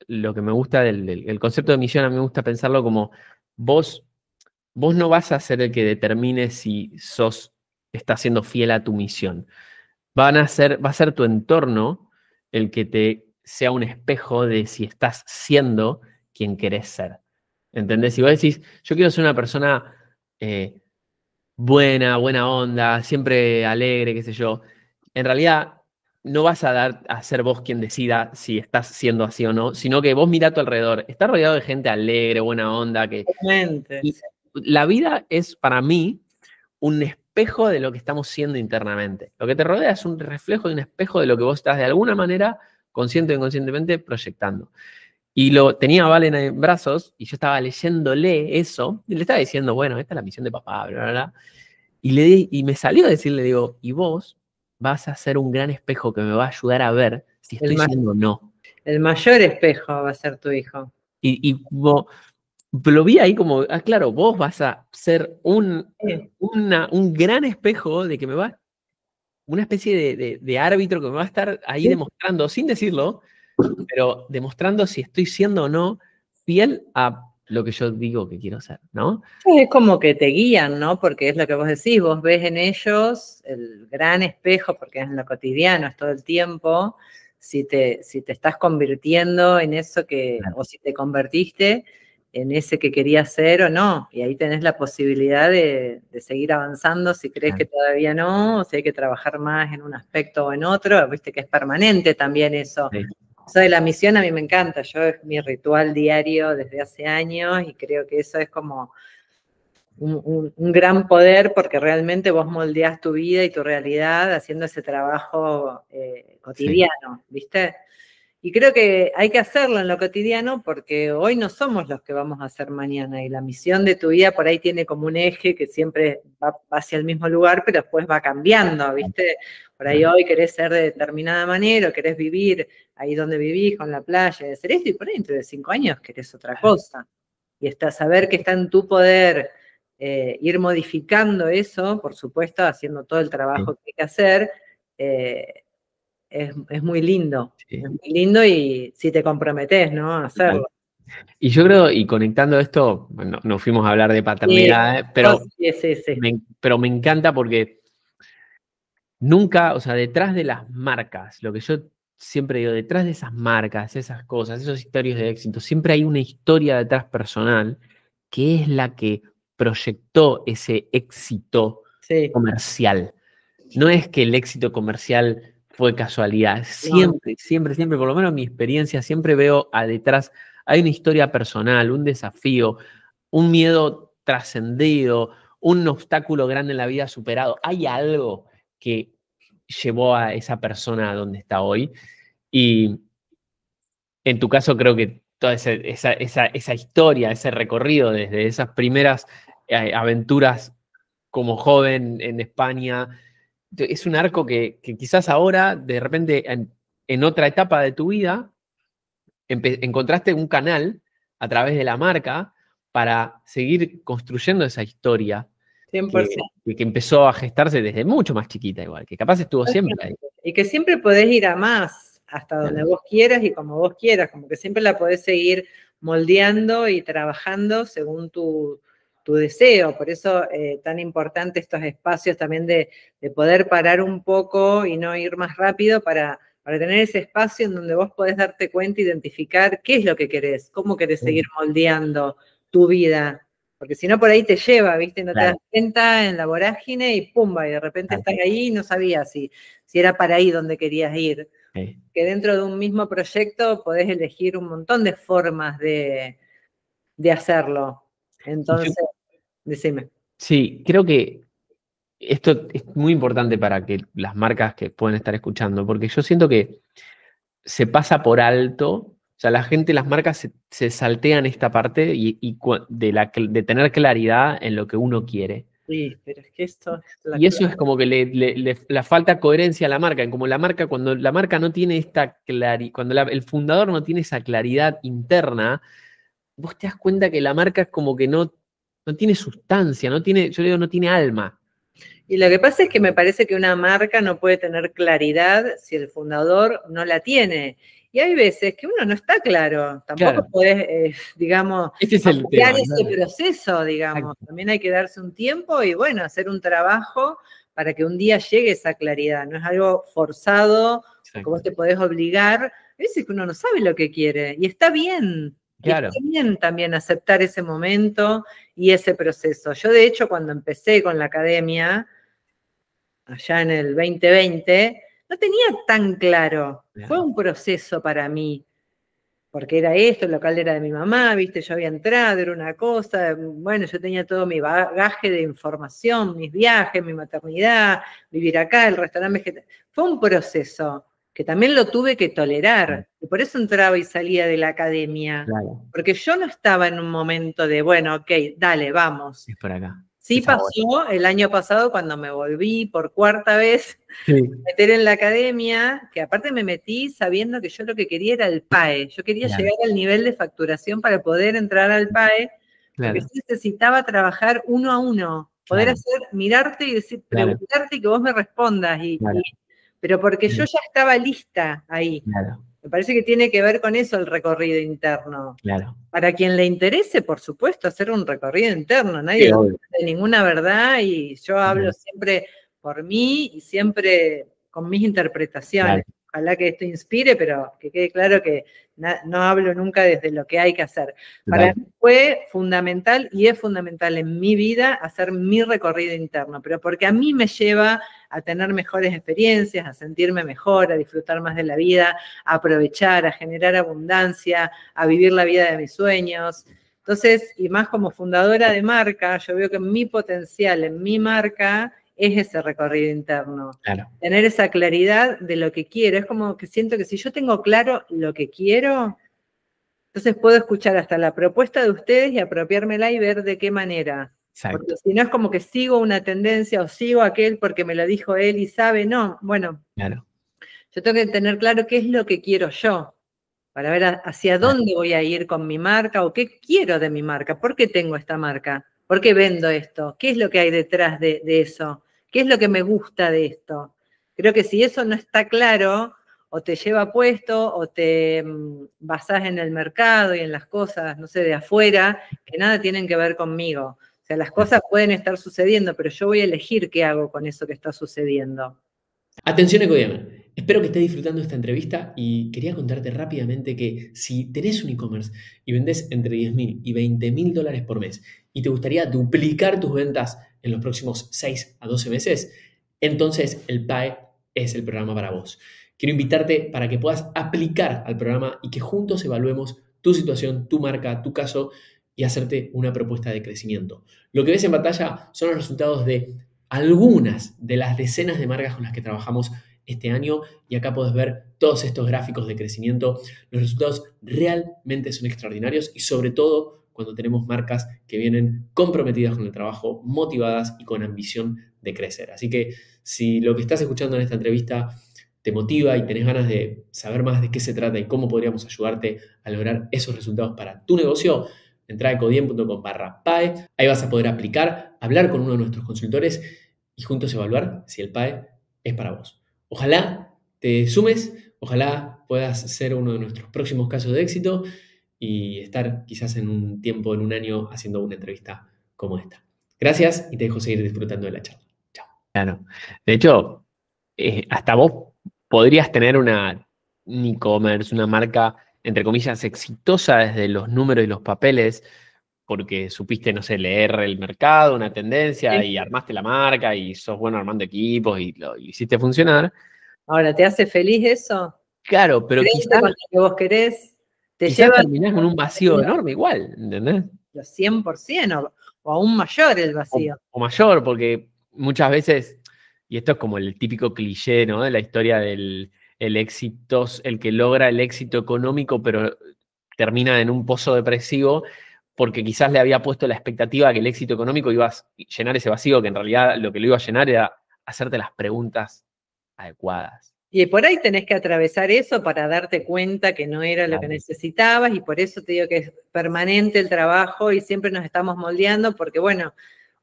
lo que me gusta el concepto de misión, a mí me gusta pensarlo como vos no vas a ser el que determine si estás siendo fiel a tu misión. Va a ser tu entorno el que te sea un espejo de si estás siendo quien querés ser. ¿Entendés? Si vos decís, yo quiero ser una persona buena onda, siempre alegre, qué sé yo, en realidad no vas a ser vos quien decida si estás siendo así o no, sino que vos mirá a tu alrededor. Estás rodeado de gente alegre, buena onda, Totalmente, y sí. la vida es para mí un espejo de lo que estamos siendo internamente. Lo que te rodea es un reflejo y un espejo de lo que vos estás de alguna manera, consciente o inconscientemente, proyectando. Y lo tenía a Valen en brazos y yo estaba leyéndole eso y le estaba diciendo, bueno, esta es la misión de papá, bla, bla, bla. Y me salió a decirle, digo, y vos vas a ser un gran espejo que me va a ayudar a ver si El, estoy siendo o no. el mayor espejo va a ser tu hijo. Lo vi ahí como, claro, vos vas a ser Sí. un gran espejo de que una especie de árbitro que me va a estar ahí Sí. demostrando, sin decirlo, pero demostrando si estoy siendo o no fiel a lo que yo digo que quiero ser, ¿no? Es como que te guían, ¿no? Porque es lo que vos decís, vos ves en ellos el gran espejo, porque es en lo cotidiano, es todo el tiempo, si te estás convirtiendo en eso o si te convertiste en ese que querías ser o no, y ahí tenés la posibilidad de seguir avanzando si crees que todavía no, o si hay que trabajar más en un aspecto o en otro, viste que es permanente también eso. Sí. Eso de la misión a mí me encanta, es mi ritual diario desde hace años y creo que eso es como un gran poder porque realmente vos moldeás tu vida y tu realidad haciendo ese trabajo cotidiano, ¿viste? Y creo que hay que hacerlo en lo cotidiano porque hoy no somos los que vamos a hacer mañana y la misión de tu vida por ahí tiene como un eje que siempre va hacia el mismo lugar, pero después va cambiando, ¿viste? Por ahí hoy querés ser de determinada manera o querés vivir ahí donde vivís, con la playa, de hacer esto, y por ahí dentro de 5 años querés otra cosa. Y saber que está en tu poder ir modificando eso, por supuesto, haciendo todo el trabajo que hay que hacer, es muy lindo. Sí. Es muy lindo y si te comprometés, ¿no? A hacerlo. Y yo creo, y conectando esto, bueno, nos fuimos a hablar de paternidad, pero me encanta porque nunca, o sea, detrás de las marcas, lo que yo siempre digo, detrás de esas marcas, esas cosas, esos historias de éxito, siempre hay una historia detrás personal que es la que proyectó ese éxito comercial. No es que el éxito comercial fue casualidad, siempre, siempre, siempre, por lo menos en mi experiencia, siempre veo detrás, hay una historia personal, un desafío, un miedo trascendido, un obstáculo grande en la vida superado. Hay algo que llevó a esa persona a donde está hoy. Y en tu caso creo que toda esa historia, ese recorrido desde esas primeras aventuras como joven en España, es un arco que quizás ahora, de repente, en otra etapa de tu vida, encontraste un canal a través de la marca para seguir construyendo esa historia 100%. que empezó a gestarse desde mucho más chiquita igual, que capaz estuvo siempre ahí. Y que siempre podés ir a más, hasta donde vos quieras y como vos quieras, como que siempre la podés seguir moldeando y trabajando según tu deseo. Por eso tan importante estos espacios también de poder parar un poco y no ir más rápido para tener ese espacio en donde vos podés darte cuenta, identificar qué es lo que querés, cómo querés seguir moldeando tu vida. Porque si no, por ahí te lleva, ¿viste? No te das cuenta en la vorágine y pumba, y de repente estás ahí y no sabías si era para ahí donde querías ir. Que dentro de un mismo proyecto podés elegir un montón de formas de hacerlo. Entonces, decime. Sí, creo que esto es muy importante para que las marcas que pueden estar escuchando, porque yo siento que se pasa por alto, o sea, la gente, las marcas se saltean esta parte de tener claridad en lo que uno quiere. Sí, pero es que esto es y eso es como que le falta coherencia a la marca, en como la marca, cuando la marca no tiene esta claridad, cuando el fundador no tiene esa claridad interna, vos te das cuenta que la marca es como que no tiene sustancia, yo digo, no tiene alma. Y lo que pasa es que me parece que una marca no puede tener claridad si el fundador no la tiene. Y hay veces que uno no está claro, tampoco podés, digamos, apoyar ese proceso, digamos. Exacto. También hay que darse un tiempo y, bueno, hacer un trabajo para que un día llegue esa claridad. No es algo forzado, que vos te podés obligar. A veces que uno no sabe lo que quiere y está bien. Claro. Y está bien también aceptar ese momento y ese proceso. Yo, de hecho, cuando empecé con la academia, allá en el 2020, no tenía tan claro. Fue un proceso para mí, porque era esto, el local era de mi mamá, viste, yo había entrado, era una cosa, bueno, yo tenía todo mi bagaje de información, mis viajes, mi maternidad, vivir acá, el restaurante vegetariano. Fue un proceso que también lo tuve que tolerar, y por eso entraba y salía de la academia, porque yo no estaba en un momento de, bueno, ok, dale, vamos. Es por acá. Sí pasó el año pasado cuando me volví por cuarta vez a meter en la academia, que aparte me metí sabiendo que yo lo que quería era el PAE. Yo quería llegar al nivel de facturación para poder entrar al PAE, porque yo necesitaba trabajar uno a uno, poder hacer, mirarte y decir, preguntarte y que vos me respondas. Pero porque yo ya estaba lista ahí. Me parece que tiene que ver con eso el recorrido interno. Claro. Para quien le interese, por supuesto, hacer un recorrido interno. Nadie Sí, lo obvio. de ninguna verdad y yo hablo siempre por mí y siempre con mis interpretaciones. Claro, Ojalá que esto inspire, pero que quede claro que no hablo nunca desde lo que hay que hacer. Para total. mí fue fundamental y es fundamental en mi vida hacer mi recorrido interno, pero porque a mí me lleva a tener mejores experiencias, a sentirme mejor, a disfrutar más de la vida, a aprovechar, a generar abundancia, a vivir la vida de mis sueños. Entonces, y más como fundadora de marca, yo veo que mi potencial en mi marca es ese recorrido interno. Claro. Tener esa claridad de lo que quiero. Es como que siento que si yo tengo claro lo que quiero, entonces puedo escuchar hasta la propuesta de ustedes y apropiármela y ver de qué manera. Exacto. Porque si no es como que sigo una tendencia o sigo aquel porque me lo dijo él y sabe, no, bueno, Claro. yo tengo que tener claro qué es lo que quiero yo, para ver hacia dónde voy a ir con mi marca o qué quiero de mi marca, por qué tengo esta marca, por qué vendo esto, qué es lo que hay detrás de eso, qué es lo que me gusta de esto. Creo que si eso no está claro, o te lleva puesto, o te basás en el mercado y en las cosas, no sé, de afuera, que nada tienen que ver conmigo. O sea, las cosas pueden estar sucediendo, pero yo voy a elegir qué hago con eso que está sucediendo. Atención Ecodiamer, espero que estés disfrutando esta entrevista y quería contarte rápidamente que si tenés un e-commerce y vendés entre 10.000 y 20.000 dólares por mes y te gustaría duplicar tus ventas en los próximos 6 a 12 meses, entonces el PAE es el programa para vos. Quiero invitarte para que puedas aplicar al programa y que juntos evaluemos tu situación, tu marca, tu caso y hacerte una propuesta de crecimiento. Lo que ves en pantalla son los resultados de algunas de las decenas de marcas con las que trabajamos este año y acá puedes ver todos estos gráficos de crecimiento. Los resultados realmente son extraordinarios y sobre todo cuando tenemos marcas que vienen comprometidas con el trabajo, motivadas y con ambición de crecer. Así que si lo que estás escuchando en esta entrevista te motiva y tenés ganas de saber más de qué se trata y cómo podríamos ayudarte a lograr esos resultados para tu negocio, entra a ecodiem.com/PAE, ahí vas a poder aplicar, hablar con uno de nuestros consultores y juntos evaluar si el PAE es para vos. Ojalá te sumes, ojalá puedas ser uno de nuestros próximos casos de éxito y estar quizás en un tiempo, en un año, haciendo una entrevista como esta. Gracias y te dejo seguir disfrutando de la charla. Chao. Claro. De hecho, hasta vos podrías tener un e-commerce, una marca, entre comillas, exitosa desde los números y los papeles, porque supiste, no sé, leer el mercado, una tendencia, y armaste la marca, y sos bueno armando equipos, y lo hiciste funcionar. Ahora, ¿te hace feliz eso? Claro, pero quizás Con lo que vos querés, te lleva terminás con un vacío enorme igual, ¿entendés? los 100% o aún mayor el vacío. O mayor, porque muchas veces, y esto es como el típico cliché, ¿no? De la historia del éxito, el que logra el éxito económico, pero termina en un pozo depresivo, porque quizás le había puesto la expectativa que el éxito económico iba a llenar ese vacío, que en realidad lo que lo iba a llenar era hacerte las preguntas adecuadas. Y por ahí tenés que atravesar eso para darte cuenta que no era lo que necesitabas, y por eso te digo que es permanente el trabajo y siempre nos estamos moldeando, porque bueno,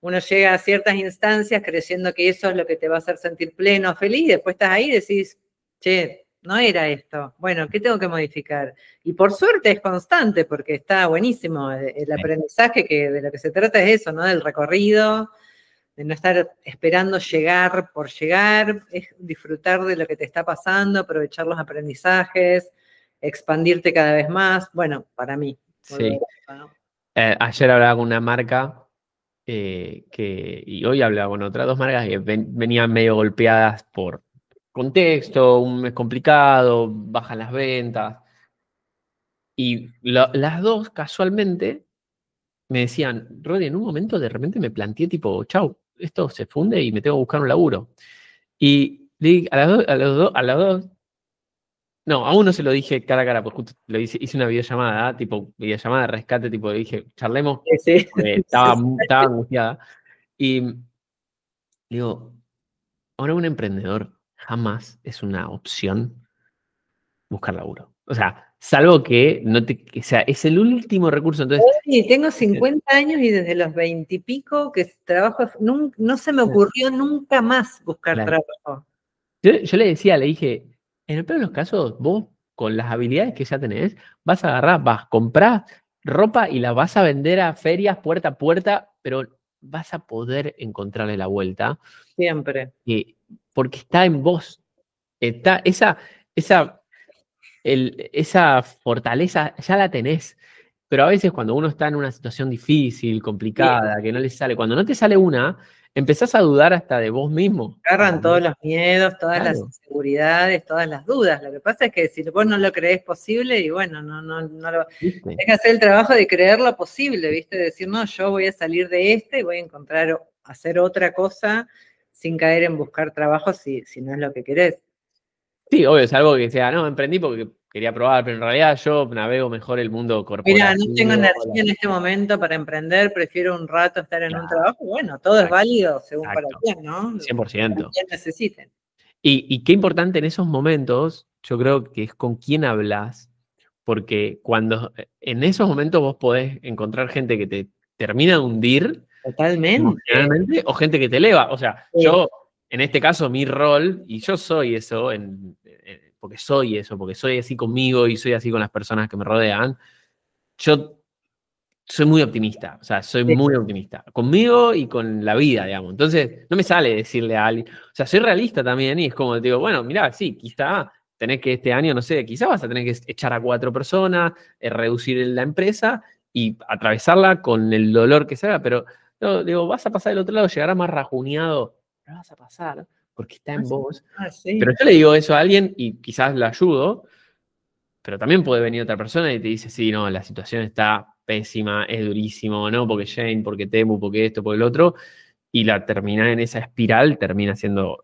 uno llega a ciertas instancias creyendo que eso es lo que te va a hacer sentir pleno, feliz, y después estás ahí y decís, che, no era esto. Bueno, ¿qué tengo que modificar? Y por suerte es constante, porque está buenísimo el aprendizaje, que de lo que se trata es eso, ¿no? Del recorrido, de no estar esperando llegar por llegar, es disfrutar de lo que te está pasando, aprovechar los aprendizajes, expandirte cada vez más. Bueno, para mí. Sí. Ayer hablaba con una marca y hoy hablaba con otras dos marcas que venían medio golpeadas por contexto, un mes complicado, bajan las ventas. Y las dos, casualmente, me decían, Rodi, en un momento de repente me planteé tipo, chau, esto se funde y me tengo que buscar un laburo. Y le dije a las dos, no, a uno se lo dije cara a cara, porque justo hice una videollamada, tipo, videollamada de rescate, tipo, le dije, charlemos, Sí. porque estaba angustiada. Y digo, ahora un emprendedor jamás es una opción buscar laburo. O sea, salvo que no te, o sea, es el último recurso. Entonces, sí, tengo 50 años y desde los 20 y pico que trabajo, no se me ocurrió nunca más buscar trabajo. Yo le decía, le dije, en el peor de los casos, vos con las habilidades que ya tenés, vas a agarrar, vas a comprar ropa y la vas a vender a ferias puerta a puerta, pero vas a poder encontrarle la vuelta. Siempre. Porque está en vos. Está esa fortaleza ya la tenés. Pero a veces cuando uno está en una situación difícil, complicada, que no le sale, cuando no te sale una, empezás a dudar hasta de vos mismo. Agarran todos los miedos, todas las Claro. inseguridades, todas las dudas. Lo que pasa es que si vos no lo creés posible, y bueno, no lo... ¿Viste? Hay que hacer el trabajo de creerlo posible, ¿viste? De decir, no, yo voy a salir de y voy a encontrar, hacer otra cosa sin caer en buscar trabajo si no es lo que querés. Sí, obvio, es algo que sea, no, emprendí porque quería probar, pero en realidad yo navego mejor el mundo corporativo. Mira, no tengo energía en este momento para emprender, prefiero un rato estar en un trabajo. Bueno, todo es válido según para quién, ¿no? 100%. Quien necesiten. Y qué importante en esos momentos, yo creo que es con quién hablas, porque cuando en esos momentos vos podés encontrar gente que te termina de hundir Totalmente. emocionalmente o gente que te eleva. O sea, Sí. yo, en este caso, mi rol, y yo soy eso, porque soy eso, porque soy así conmigo y soy así con las personas que me rodean, yo soy muy optimista, o sea, soy muy optimista, conmigo y con la vida, digamos. Entonces, no me sale decirle a alguien, o sea, soy realista también y es como, digo, bueno, mirá, sí, quizá tenés que este año, no sé, quizá vas a tener que echar a 4 personas, reducir la empresa y atravesarla con el dolor que sea, pero no, digo, vas a pasar del otro lado, llegarás más rajuneado, pero vas a pasar porque está en vos. Sí. Pero yo le digo eso a alguien y quizás la ayudo, pero también puede venir otra persona y te dice, sí, no, la situación está pésima, es durísimo, ¿no? Porque Jane, porque Temu, porque esto, porque el otro, y la termina en esa espiral, termina siendo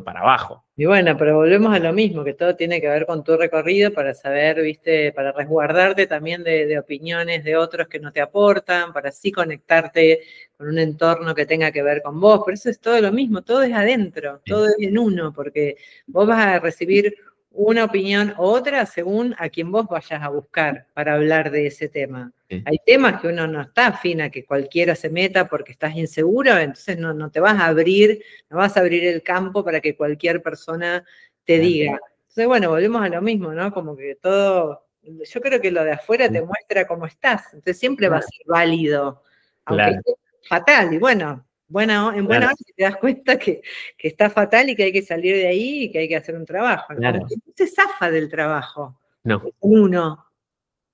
para abajo. Y bueno, pero volvemos a lo mismo, que todo tiene que ver con tu recorrido para saber, viste, para resguardarte también de opiniones de otros que no te aportan, para así conectarte con un entorno que tenga que ver con vos. Por eso es todo lo mismo, todo es adentro, todo es en uno, porque vos vas a recibir una opinión u otra según a quien vos vayas a buscar para hablar de ese tema. Sí. Hay temas que uno no está afín a que cualquiera se meta porque estás inseguro, entonces no te vas a abrir, no vas a abrir el campo para que cualquier persona te diga. Entonces, bueno, volvemos a lo mismo, ¿no? Como que todo, yo creo que lo de afuera te muestra cómo estás, entonces siempre va a ser válido, aunque esté fatal, y bueno, en buena hora te das cuenta que está fatal y que hay que salir de ahí y que hay que hacer un trabajo. Claro. Como que no se zafa del trabajo. No. Uno.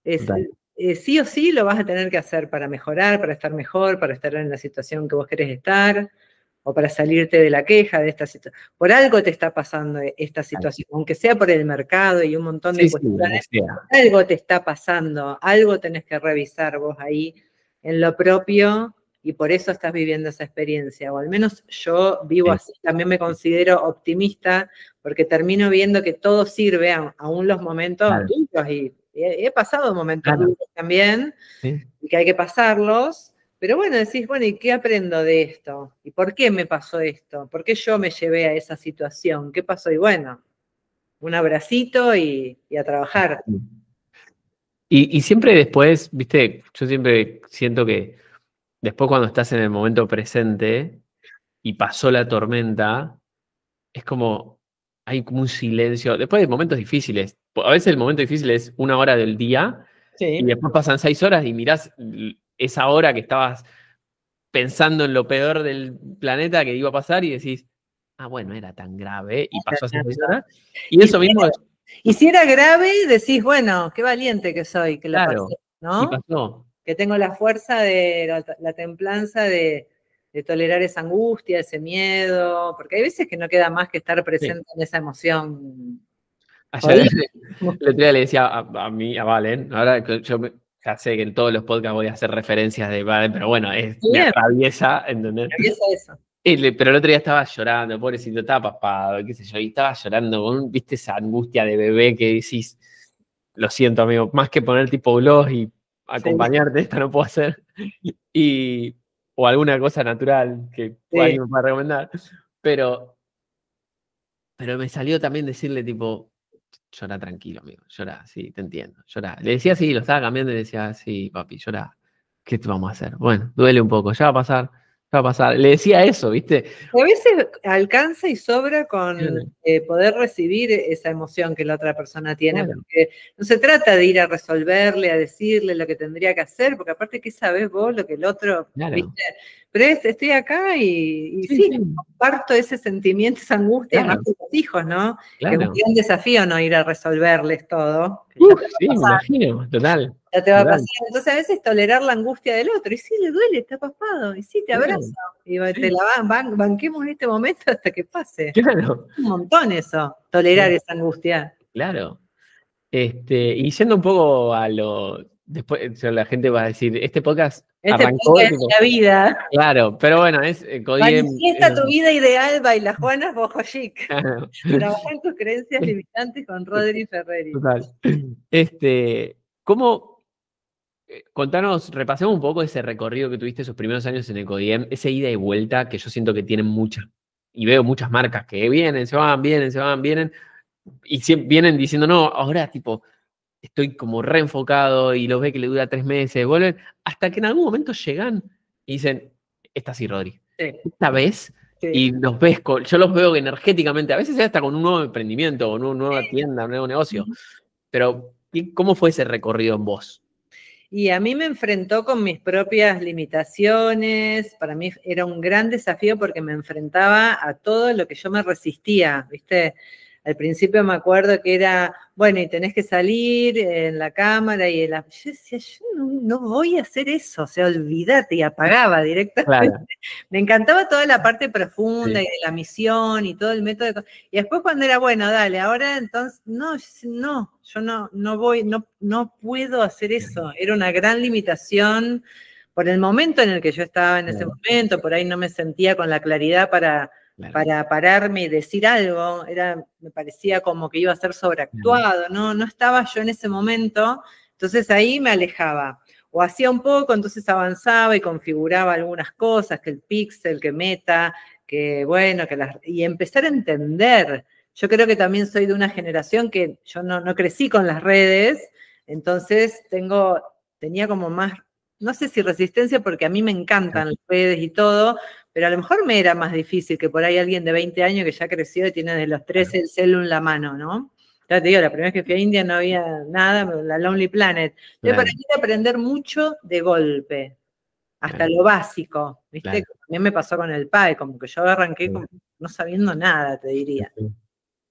Sí o sí lo vas a tener que hacer para mejorar, para estar mejor, para estar en la situación que vos querés estar, o para salirte de la queja de esta situación. Por algo te está pasando esta situación, aunque sea por el mercado y un montón de cuestiones, algo te está pasando, algo tenés que revisar vos ahí en lo propio, y por eso estás viviendo esa experiencia, o al menos yo vivo así. También me considero optimista, porque termino viendo que todo sirve, aún los momentos duros, y he pasado momentos duros también, y que hay que pasarlos, pero bueno, decís, bueno, ¿y qué aprendo de esto? ¿Y por qué me pasó esto? ¿Por qué yo me llevé a esa situación? ¿Qué pasó? Y bueno, un abracito y a trabajar. Y siempre después, viste, yo siempre siento que después cuando estás en el momento presente y pasó la tormenta, es como, hay como un silencio. Después de momentos difíciles, a veces el momento difícil es 1 hora del día y después pasan 6 horas y mirás esa hora que estabas pensando en lo peor del planeta que iba a pasar y decís, bueno, era tan grave y pasó hace 6 horas. Y eso mismo... Y si era grave, decís, bueno, qué valiente que soy, que la pasé, ¿no? Y pasó. Que tengo la fuerza de la templanza de tolerar esa angustia, ese miedo, porque hay veces que no queda más que estar presente en esa emoción. Ayer, el otro día le decía a Valen, ahora yo ya sé que en todos los podcasts voy a hacer referencias de Valen, pero bueno, me atraviesa, ¿entendés? Eso. Pero el otro día estaba llorando, pobrecito, estaba papado, qué sé yo, y estaba llorando viste, esa angustia de bebé que decís, lo siento, amigo, más que poner tipo blog y acompañarte, esto no puedo hacer, o alguna cosa natural que alguien me pueda recomendar, pero me salió también decirle tipo, llora tranquilo, amigo, llora, sí, te entiendo, llora. Le decía sí, lo estaba cambiando y le decía, sí, papi, llora, ¿qué te vamos a hacer? Bueno, duele un poco, ya va a pasar, va a pasar. Le decía eso, ¿viste? A veces alcanza y sobra con Claro. poder recibir esa emoción que la otra persona tiene, Claro. porque no se trata de ir a resolverle, a decirle lo que tendría que hacer, porque aparte, ¿qué sabés vos lo que el otro, Claro. viste? Pero estoy acá y Sí, sí, sí. comparto ese sentimiento, esa angustia, Claro. además de los hijos, ¿no? Que es un Claro. gran desafío no ir a resolverles todo, que ya te va a Sí, me pasar. imagino, total. Ya te va a Total. pasar. Entonces, a veces tolerar la angustia del otro. Y sí, le duele, está papado. Y sí, te Claro. abrazo. Y te Sí. la banquemos en este momento hasta que pase. Claro. Un montón eso, tolerar esa angustia. Claro. Y yendo un poco a lo. Después la gente va a decir, este podcast Este arrancó. podcast es la vida. Claro, pero bueno, es Codiem. Manifiesta tu vida ideal, baila Juana Bojochic. Claro. Trabajar tus creencias limitantes con Rodri Ferreri. Total. ¿Cómo? Contanos, repasemos un poco ese recorrido que tuviste esos primeros años en Ecodiem, esa ida y vuelta que yo siento que tienen muchas, y veo muchas marcas que vienen, se van, vienen, y vienen diciendo, no, ahora tipo, estoy como reenfocado y los ve que le dura 3 meses, vuelven, hasta que en algún momento llegan y dicen, esta sí, Rodri, Sí, esta vez, sí. y los ves, yo los veo energéticamente, a veces hasta con un nuevo emprendimiento, o una nueva tienda, un nuevo negocio, pero ¿cómo fue ese recorrido en vos? Y a mí me enfrentó con mis propias limitaciones, para mí era un gran desafío porque me enfrentaba a todo lo que yo me resistía, ¿viste? Al principio me acuerdo que era, bueno, y tenés que salir en la cámara y yo decía, yo no voy a hacer eso, o sea, olvídate, y apagaba directamente. Claro. Me encantaba toda la parte profunda Sí. y de la misión y todo el método. Y después cuando era, bueno, dale, ahora entonces, no, yo no puedo hacer eso. Era una gran limitación por el momento en el que yo estaba en ese momento, por ahí no me sentía con la claridad para pararme y decir algo, me parecía como que iba a ser sobreactuado, no estaba yo en ese momento, entonces ahí me alejaba. O hacía un poco, entonces avanzaba y configuraba algunas cosas, que el pixel, que meta, que bueno, y empezar a entender. Yo creo que también soy de una generación que yo no crecí con las redes, entonces tenía como más, no sé si resistencia, porque a mí me encantan las redes y todo, pero a lo mejor me era más difícil que por ahí alguien de 20 años que ya creció y tiene desde los 13 el celu en la mano, ¿no? Ya te digo, la primera vez que fui a India no había nada, la Lonely Planet. Yo para mí era aprender mucho de golpe, hasta lo básico, ¿viste? Claro. También me pasó con el PAE, como que yo arranqué como no sabiendo nada, te diría.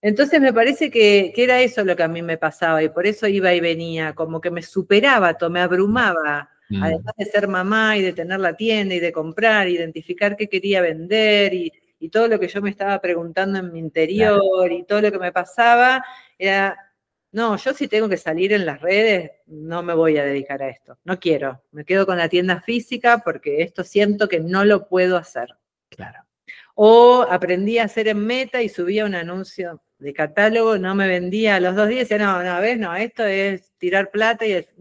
Entonces me parece que era eso lo que a mí me pasaba y por eso iba y venía, como que me superaba, me abrumaba. Además de ser mamá y de tener la tienda y de comprar, identificar qué quería vender y todo lo que yo me estaba preguntando en mi interior y todo lo que me pasaba, era, no, yo si tengo que salir en las redes, no me voy a dedicar a esto, no quiero, me quedo con la tienda física porque esto siento que no lo puedo hacer. Claro. O aprendí a hacer en Meta y subía un anuncio de catálogo, no me vendía a los 2 días, decía, no, esto es tirar plata y esto,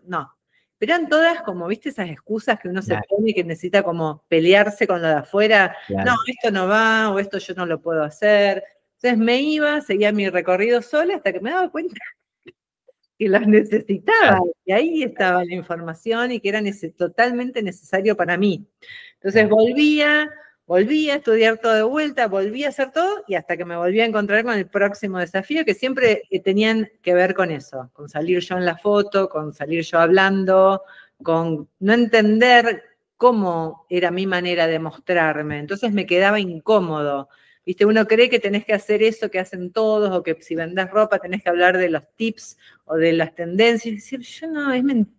no. Pero eran todas como, viste, esas excusas que uno se pone y que necesita como pelearse con lo de afuera. No, esto no va, o esto yo no lo puedo hacer. Entonces me iba, seguía mi recorrido sola hasta que me daba cuenta que las necesitaba. Y ahí estaba la información y que era totalmente necesario para mí. Entonces volvía a estudiar todo de vuelta, volví a hacer todo y hasta que me volví a encontrar con el próximo desafío que siempre tenían que ver con eso, con salir yo en la foto, con salir yo hablando, con no entender cómo era mi manera de mostrarme. Entonces me quedaba incómodo. ¿Viste? Uno cree que tenés que hacer eso que hacen todos o que si vendés ropa tenés que hablar de los tips o de las tendencias. Es decir,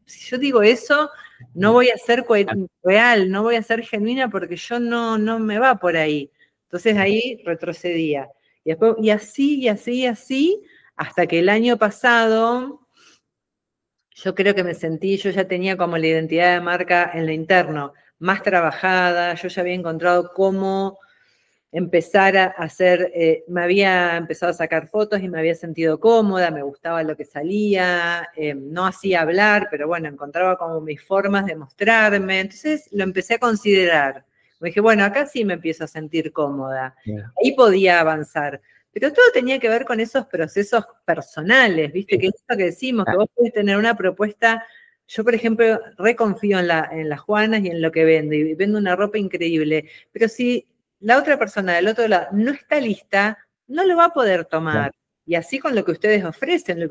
si yo digo eso, no voy a ser real, no voy a ser genuina porque yo no me va por ahí. Entonces ahí retrocedía. Y después, y así, hasta que el año pasado, yo creo que yo ya tenía como la identidad de marca en lo interno, más trabajada, yo ya había encontrado cómo empezar a hacer, me había empezado a sacar fotos y me había sentido cómoda, me gustaba lo que salía, no hacía hablar, pero bueno, encontraba como mis formas de mostrarme, entonces lo empecé a considerar. Me dije, bueno, acá sí me empiezo a sentir cómoda, ahí podía avanzar, pero todo tenía que ver con esos procesos personales, ¿viste? Que es lo que decimos, que vos podés tener una propuesta yo, por ejemplo, reconfío en las Juanas y en lo que vende, y vendo una ropa increíble, pero si la otra persona del otro lado no está lista, no lo va a poder tomar. Y así con lo que ustedes ofrecen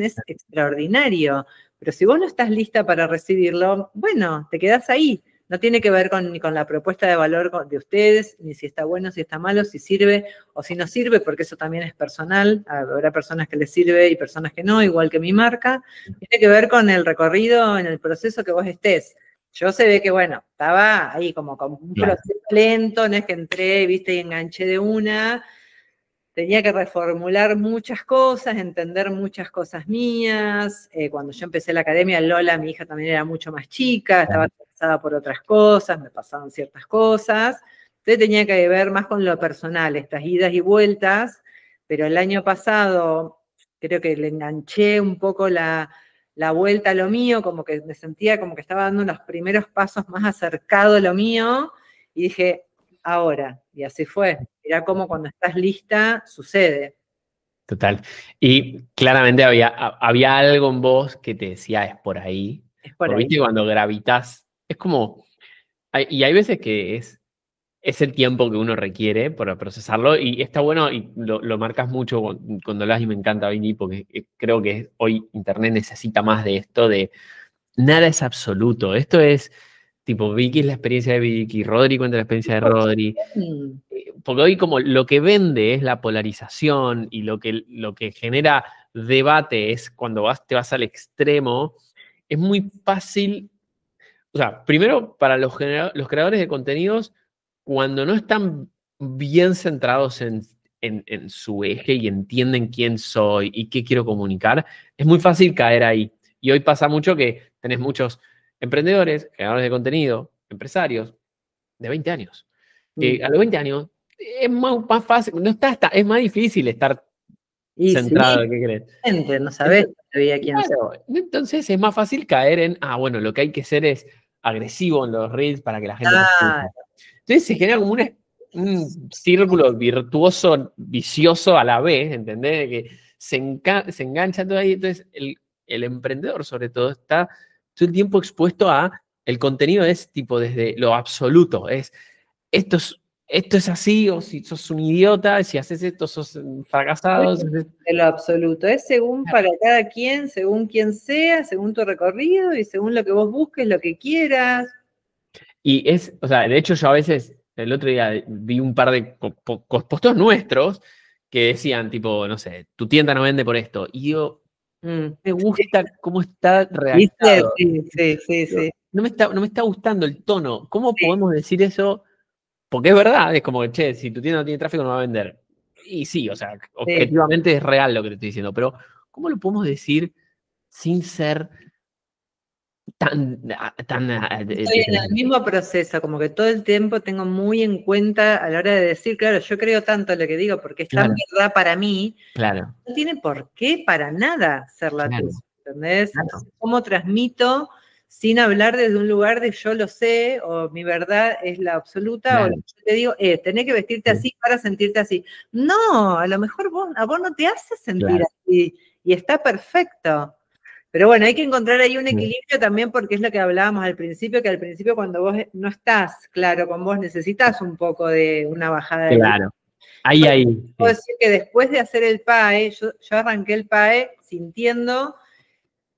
es extraordinario, pero si vos no estás lista para recibirlo, bueno, te quedás ahí. No tiene que ver ni con la propuesta de valor de ustedes, ni si está bueno, si está malo, si sirve o si no sirve, porque eso también es personal. Habrá personas que les sirve y personas que no, igual que mi marca. Tiene que ver con el recorrido en el proceso que vos estés. Yo se ve que, bueno, estaba ahí como con un proceso lento, no es que entré, viste, y enganché de una. Tenía que reformular muchas cosas, entender muchas cosas mías. Cuando yo empecé la academia, Lola, mi hija, también era mucho más chica, estaba interesada por otras cosas, me pasaban ciertas cosas. Entonces tenía que ver más con lo personal, estas idas y vueltas. Pero el año pasado creo que le enganché un poco la vuelta a lo mío, como que me sentía como que estaba dando los primeros pasos más acercado a lo mío. Y dije, ahora, y así fue. Era como cuando estás lista, sucede. Total. Y claramente había algo en vos que te decía, es por ahí. Es por ahí. ¿Viste? Cuando gravitas, es como, y hay veces que es el tiempo que uno requiere para procesarlo, y está bueno, y lo marcas mucho cuando hablas, y me encanta, Vini, porque creo que hoy Internet necesita más de esto, de nada es absoluto. Esto es, tipo, Vicky es la experiencia de Vicky, Rodri cuenta la experiencia de Rodri. Porque hoy como lo que vende es la polarización, y lo que genera debate es cuando te vas al extremo, es muy fácil. O sea, primero, para los creadores de contenidos, cuando no están bien centrados en su eje y entienden quién soy y qué quiero comunicar, es muy fácil caer ahí. Y hoy pasa mucho que tenés muchos emprendedores, creadores de contenido, empresarios de 20 años, que a los 20 años es más fácil, es más difícil estar centrado en qué crees. No sabés todavía quién soy. Claro, entonces es más fácil caer en, bueno, lo que hay que hacer es agresivo en los reels para que la gente... Entonces se genera como un círculo virtuoso, vicioso a la vez, ¿entendés? De que se engancha todo ahí. Entonces el emprendedor, sobre todo, está todo el tiempo expuesto a... El contenido es tipo desde lo absoluto, esto es así, o si sos un idiota, si haces esto sos fracasado. De lo absoluto, es según para cada quien, según quien sea, según tu recorrido y según lo que vos busques, lo que quieras. Y o sea, de hecho yo a veces, el otro día vi un par de posteos nuestros que decían tipo, no sé, tu tienda no vende por esto. Y yo, me gusta cómo está redactado. Sí. No me está gustando el tono. ¿Cómo podemos decir eso? Porque es verdad, es como que, che, si tu tienda no tiene tráfico no va a vender. Y sí, o sea, objetivamente es real lo que te estoy diciendo, pero ¿cómo lo podemos decir sin ser tan... Estoy en el mismo proceso, como que todo el tiempo tengo muy en cuenta a la hora de decir, claro, yo creo tanto en lo que digo porque es tan verdad para mí, no tiene por qué para nada ser la tuya, ¿entendés? Entonces, ¿cómo transmito sin hablar desde un lugar de yo lo sé, o mi verdad es la absoluta, o lo que yo te digo tenés que vestirte así para sentirte así? No, a lo mejor a vos no te hace sentir así, y está perfecto. Pero bueno, hay que encontrar ahí un equilibrio también, porque es lo que hablábamos al principio, que al principio cuando vos no estás claro con vos, necesitas un poco de una bajada de... Claro, ahí. Puedo decir que después de hacer el PAE, yo arranqué el PAE sintiendo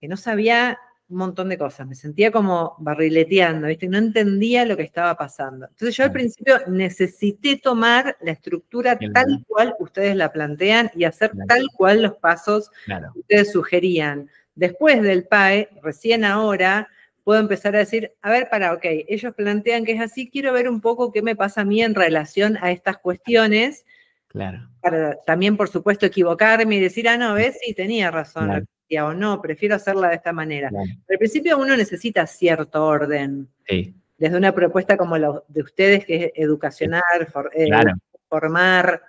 que no sabía un montón de cosas, me sentía como barrileteando, ¿viste? No entendía lo que estaba pasando. Entonces yo al principio necesité tomar la estructura tal cual ustedes la plantean y hacer tal cual los pasos que ustedes sugerían. Después del PAE, recién ahora, puedo empezar a decir, a ver, ellos plantean que es así, quiero ver un poco qué me pasa a mí en relación a estas cuestiones. Claro. Para también, por supuesto, equivocarme y decir, no, ves, sí, tenía razón, o no, prefiero hacerla de esta manera. Pero al principio uno necesita cierto orden. Sí. Desde una propuesta como la de ustedes, que es educacional, formar.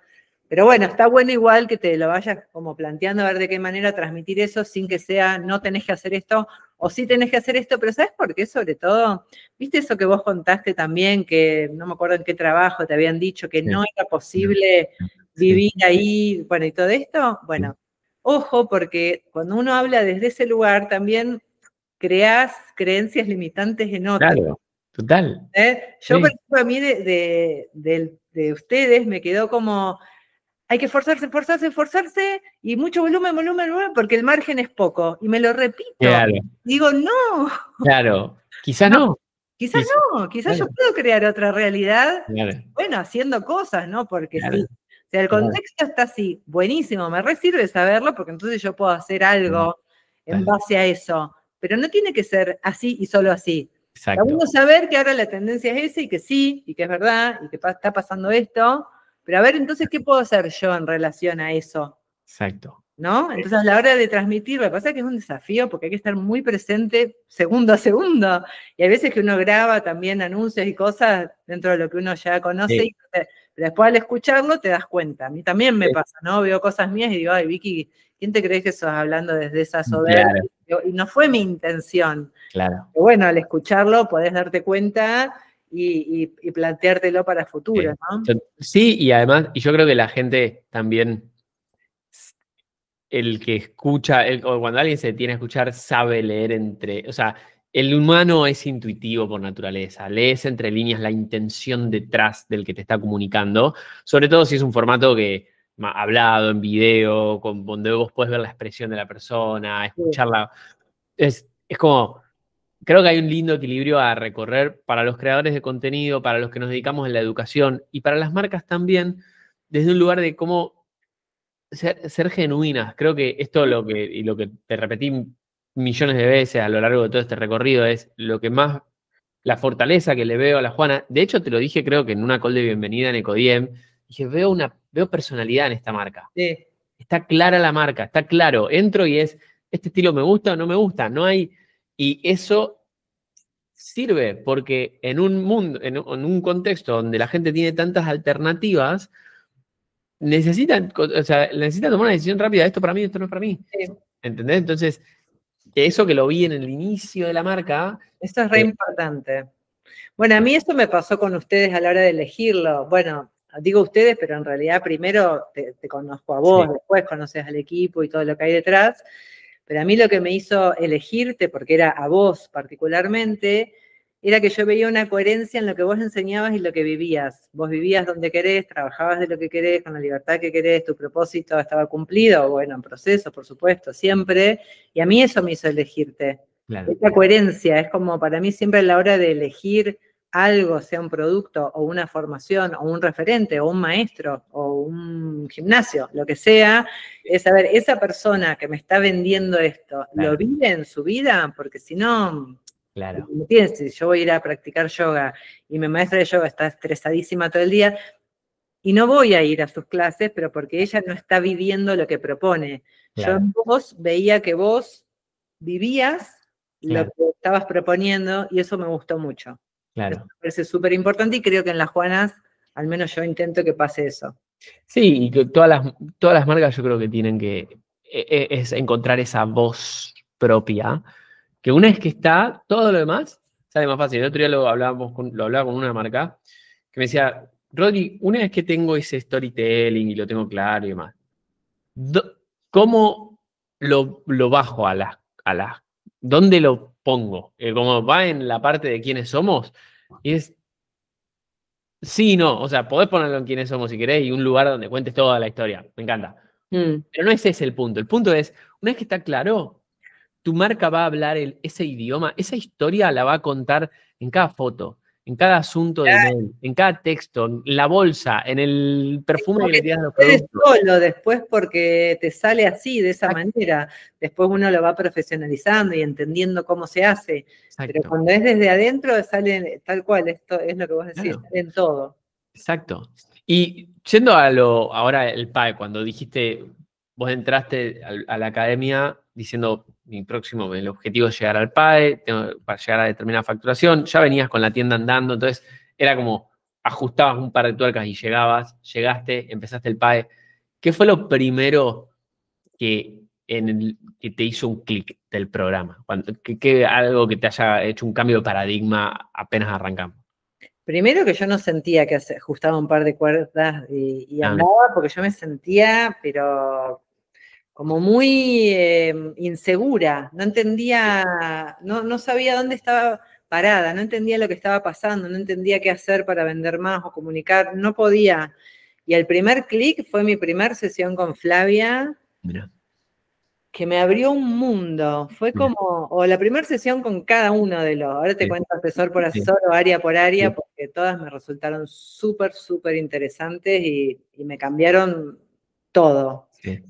Pero bueno, está bueno igual que te lo vayas como planteando a ver de qué manera transmitir eso sin que sea, no tenés que hacer esto, o sí tenés que hacer esto, pero ¿sabes por qué? Sobre todo, ¿viste eso que vos contaste también, que no me acuerdo en qué trabajo te habían dicho que no era posible vivir ahí, bueno, y todo esto? Bueno, ojo, porque cuando uno habla desde ese lugar también creás creencias limitantes en otros. Claro, total. Yo, Sí. por ejemplo, a mí de ustedes me quedó como, hay que esforzarse, y mucho volumen, porque el margen es poco. Y me lo repito. Claro, Digo, no, claro. Quizás no, no. quizás Claro, yo puedo crear otra realidad, claro, bueno, haciendo cosas, ¿no? Porque claro, sí. O sea, el claro, contexto está así, buenísimo, me re sirve saberlo, porque entonces yo puedo hacer algo en claro. base a eso. Pero no tiene que ser así y solo así. Está Exacto, bueno saber que ahora la tendencia es esa y que sí, y que es verdad, y que está pasando esto, pero a ver, entonces, ¿qué puedo hacer yo en relación a eso? exacto. ¿No? Entonces, a la hora de transmitir, me pasa que es un desafío porque hay que estar muy presente segundo a segundo. Y hay veces que uno graba también anuncios y cosas dentro de lo que uno ya conoce, pero después al escucharlo te das cuenta. A mí también me pasa, ¿no? Veo cosas mías y digo, ay, Vicky, ¿quién te crees que sos hablando desde esa soberbia? Claro, Y no fue mi intención. claro. Pero bueno, al escucharlo podés darte cuenta y planteártelo para futuro, ¿no? Sí, y además, y yo creo que la gente también, el que escucha, o cuando alguien se detiene a escuchar, sabe leer o sea, el humano es intuitivo por naturaleza, lees entre líneas la intención detrás del que te está comunicando, sobre todo si es un formato que hablado, en video, donde vos puedes ver la expresión de la persona, escucharla. Es como, creo que hay un lindo equilibrio a recorrer para los creadores de contenido, para los que nos dedicamos en la educación y para las marcas también, desde un lugar de cómo ser genuinas. Creo que esto y lo que te repetí millones de veces a lo largo de todo este recorrido es lo que más, la fortaleza que le veo a la Juana. De hecho, te lo dije creo que en una call de bienvenida en Ecodiem, dije, veo personalidad en esta marca. Sí. Está clara la marca, está claro. Entro y es, este estilo me gusta o no me gusta. No hay, y eso sirve porque en un mundo, en un contexto donde la gente tiene tantas alternativas, necesitan tomar una decisión rápida. Esto para mí, esto no es para mí. Sí. ¿Entendés? Entonces, eso que lo vi en el inicio de la marca. Eso es re importante. Bueno, a mí eso me pasó con ustedes a la hora de elegirlo. Bueno, digo ustedes, pero en realidad primero te conozco a vos, Sí. después conoces al equipo y todo lo que hay detrás. Pero a mí lo que me hizo elegirte, porque era a vos particularmente, era que yo veía una coherencia en lo que vos enseñabas y lo que vivías. Vos vivías donde querés, trabajabas de lo que querés, con la libertad que querés, tu propósito estaba cumplido, bueno, en proceso, por supuesto, siempre. Y a mí eso me hizo elegirte. Claro. Esta coherencia es como para mí siempre a la hora de elegir algo, sea un producto o una formación o un referente o un maestro o un gimnasio, lo que sea, es saber, esa persona que me está vendiendo esto, Claro. ¿lo vive en su vida? Porque si no, Claro. si yo voy a ir a practicar yoga y mi maestra de yoga está estresadísima todo el día, y no voy a ir a sus clases, pero porque ella no está viviendo lo que propone. Yo Claro. en vos veía que vos vivías lo Claro. que estabas proponiendo y eso me gustó mucho. Claro. Eso me parece súper importante y creo que en las Juanas, al menos yo intento que pase eso. Sí, y que todas las marcas yo creo que tienen que es encontrar esa voz propia, que una vez que está, todo lo demás sale más fácil. El otro día lo hablaba con una marca que me decía, Rodri, una vez que tengo ese storytelling y lo tengo claro y demás, ¿cómo lo bajo a las, ¿dónde lo pongo? Como va en la parte de quiénes somos, y es, sí, no, o sea, podés ponerlo en quiénes somos si querés y un lugar donde cuentes toda la historia, me encanta. Pero no es ese el punto es, una vez que está claro, tu marca va a hablar ese idioma, esa historia la va a contar en cada foto, en cada asunto de email, en cada texto, en la bolsa, en el perfume que le tiras a los Puedes productos. solo después porque te sale así, de esa manera. Después uno lo va profesionalizando y entendiendo cómo se hace. Exacto. Pero cuando es desde adentro sale tal cual, esto es lo que vos decís, Claro. sale en todo. Exacto. Y yendo ahora el PAE, cuando dijiste, vos entraste a la academia diciendo, el objetivo es llegar al PAE, para llegar a determinada facturación, ya venías con la tienda andando, entonces era como, ajustabas un par de tuercas y llegaste, empezaste el PAE. ¿Qué fue lo primero que te hizo un clic del programa? Algo que te haya hecho un cambio de paradigma apenas arrancamos. Primero que yo no sentía que ajustaba un par de cuerdas y andaba, porque yo me sentía, pero como muy insegura, no entendía, no sabía dónde estaba parada, no entendía lo que estaba pasando, no entendía qué hacer para vender más o comunicar, no podía. Y el primer clic fue mi primer sesión con Flavia, Mira, que me abrió un mundo. Fue mira. como, o la primera sesión con cada uno de los, ahora te Sí, cuento asesor por sí, asesor o área por área, sí, porque todas me resultaron súper, súper interesantes y me cambiaron todo. sí.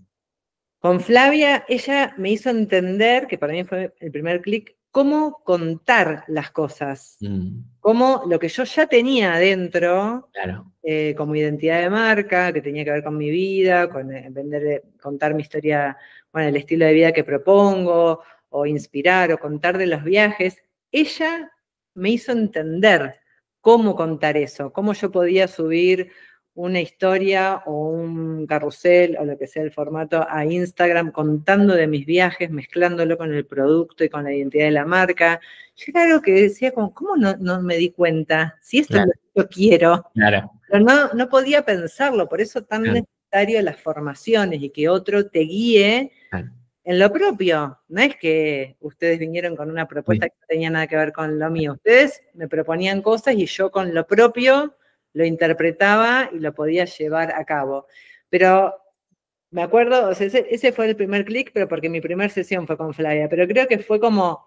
Con Flavia, ella me hizo entender, que para mí fue el primer clic, cómo contar las cosas. Mm, Cómo lo que yo ya tenía adentro, claro. como identidad de marca, que tenía que ver con mi vida, con vender, contar mi historia, bueno, el estilo de vida que propongo, o inspirar, o contar de los viajes, ella me hizo entender cómo contar eso, cómo yo podía subir una historia o un carrusel o lo que sea el formato a Instagram contando de mis viajes, mezclándolo con el producto y con la identidad de la marca. Yo era algo que decía como, ¿cómo no me di cuenta? Si esto es Claro, lo que yo quiero. claro, Pero no podía pensarlo, por eso tan claro, necesario las formaciones y que otro te guíe claro. en lo propio. No es que ustedes vinieron con una propuesta Sí, que no tenía nada que ver con lo mío. Ustedes me proponían cosas y yo con lo propio lo interpretaba y lo podía llevar a cabo. Pero me acuerdo, o sea, ese fue el primer clic, pero porque mi primera sesión fue con Flavia, pero creo que fue como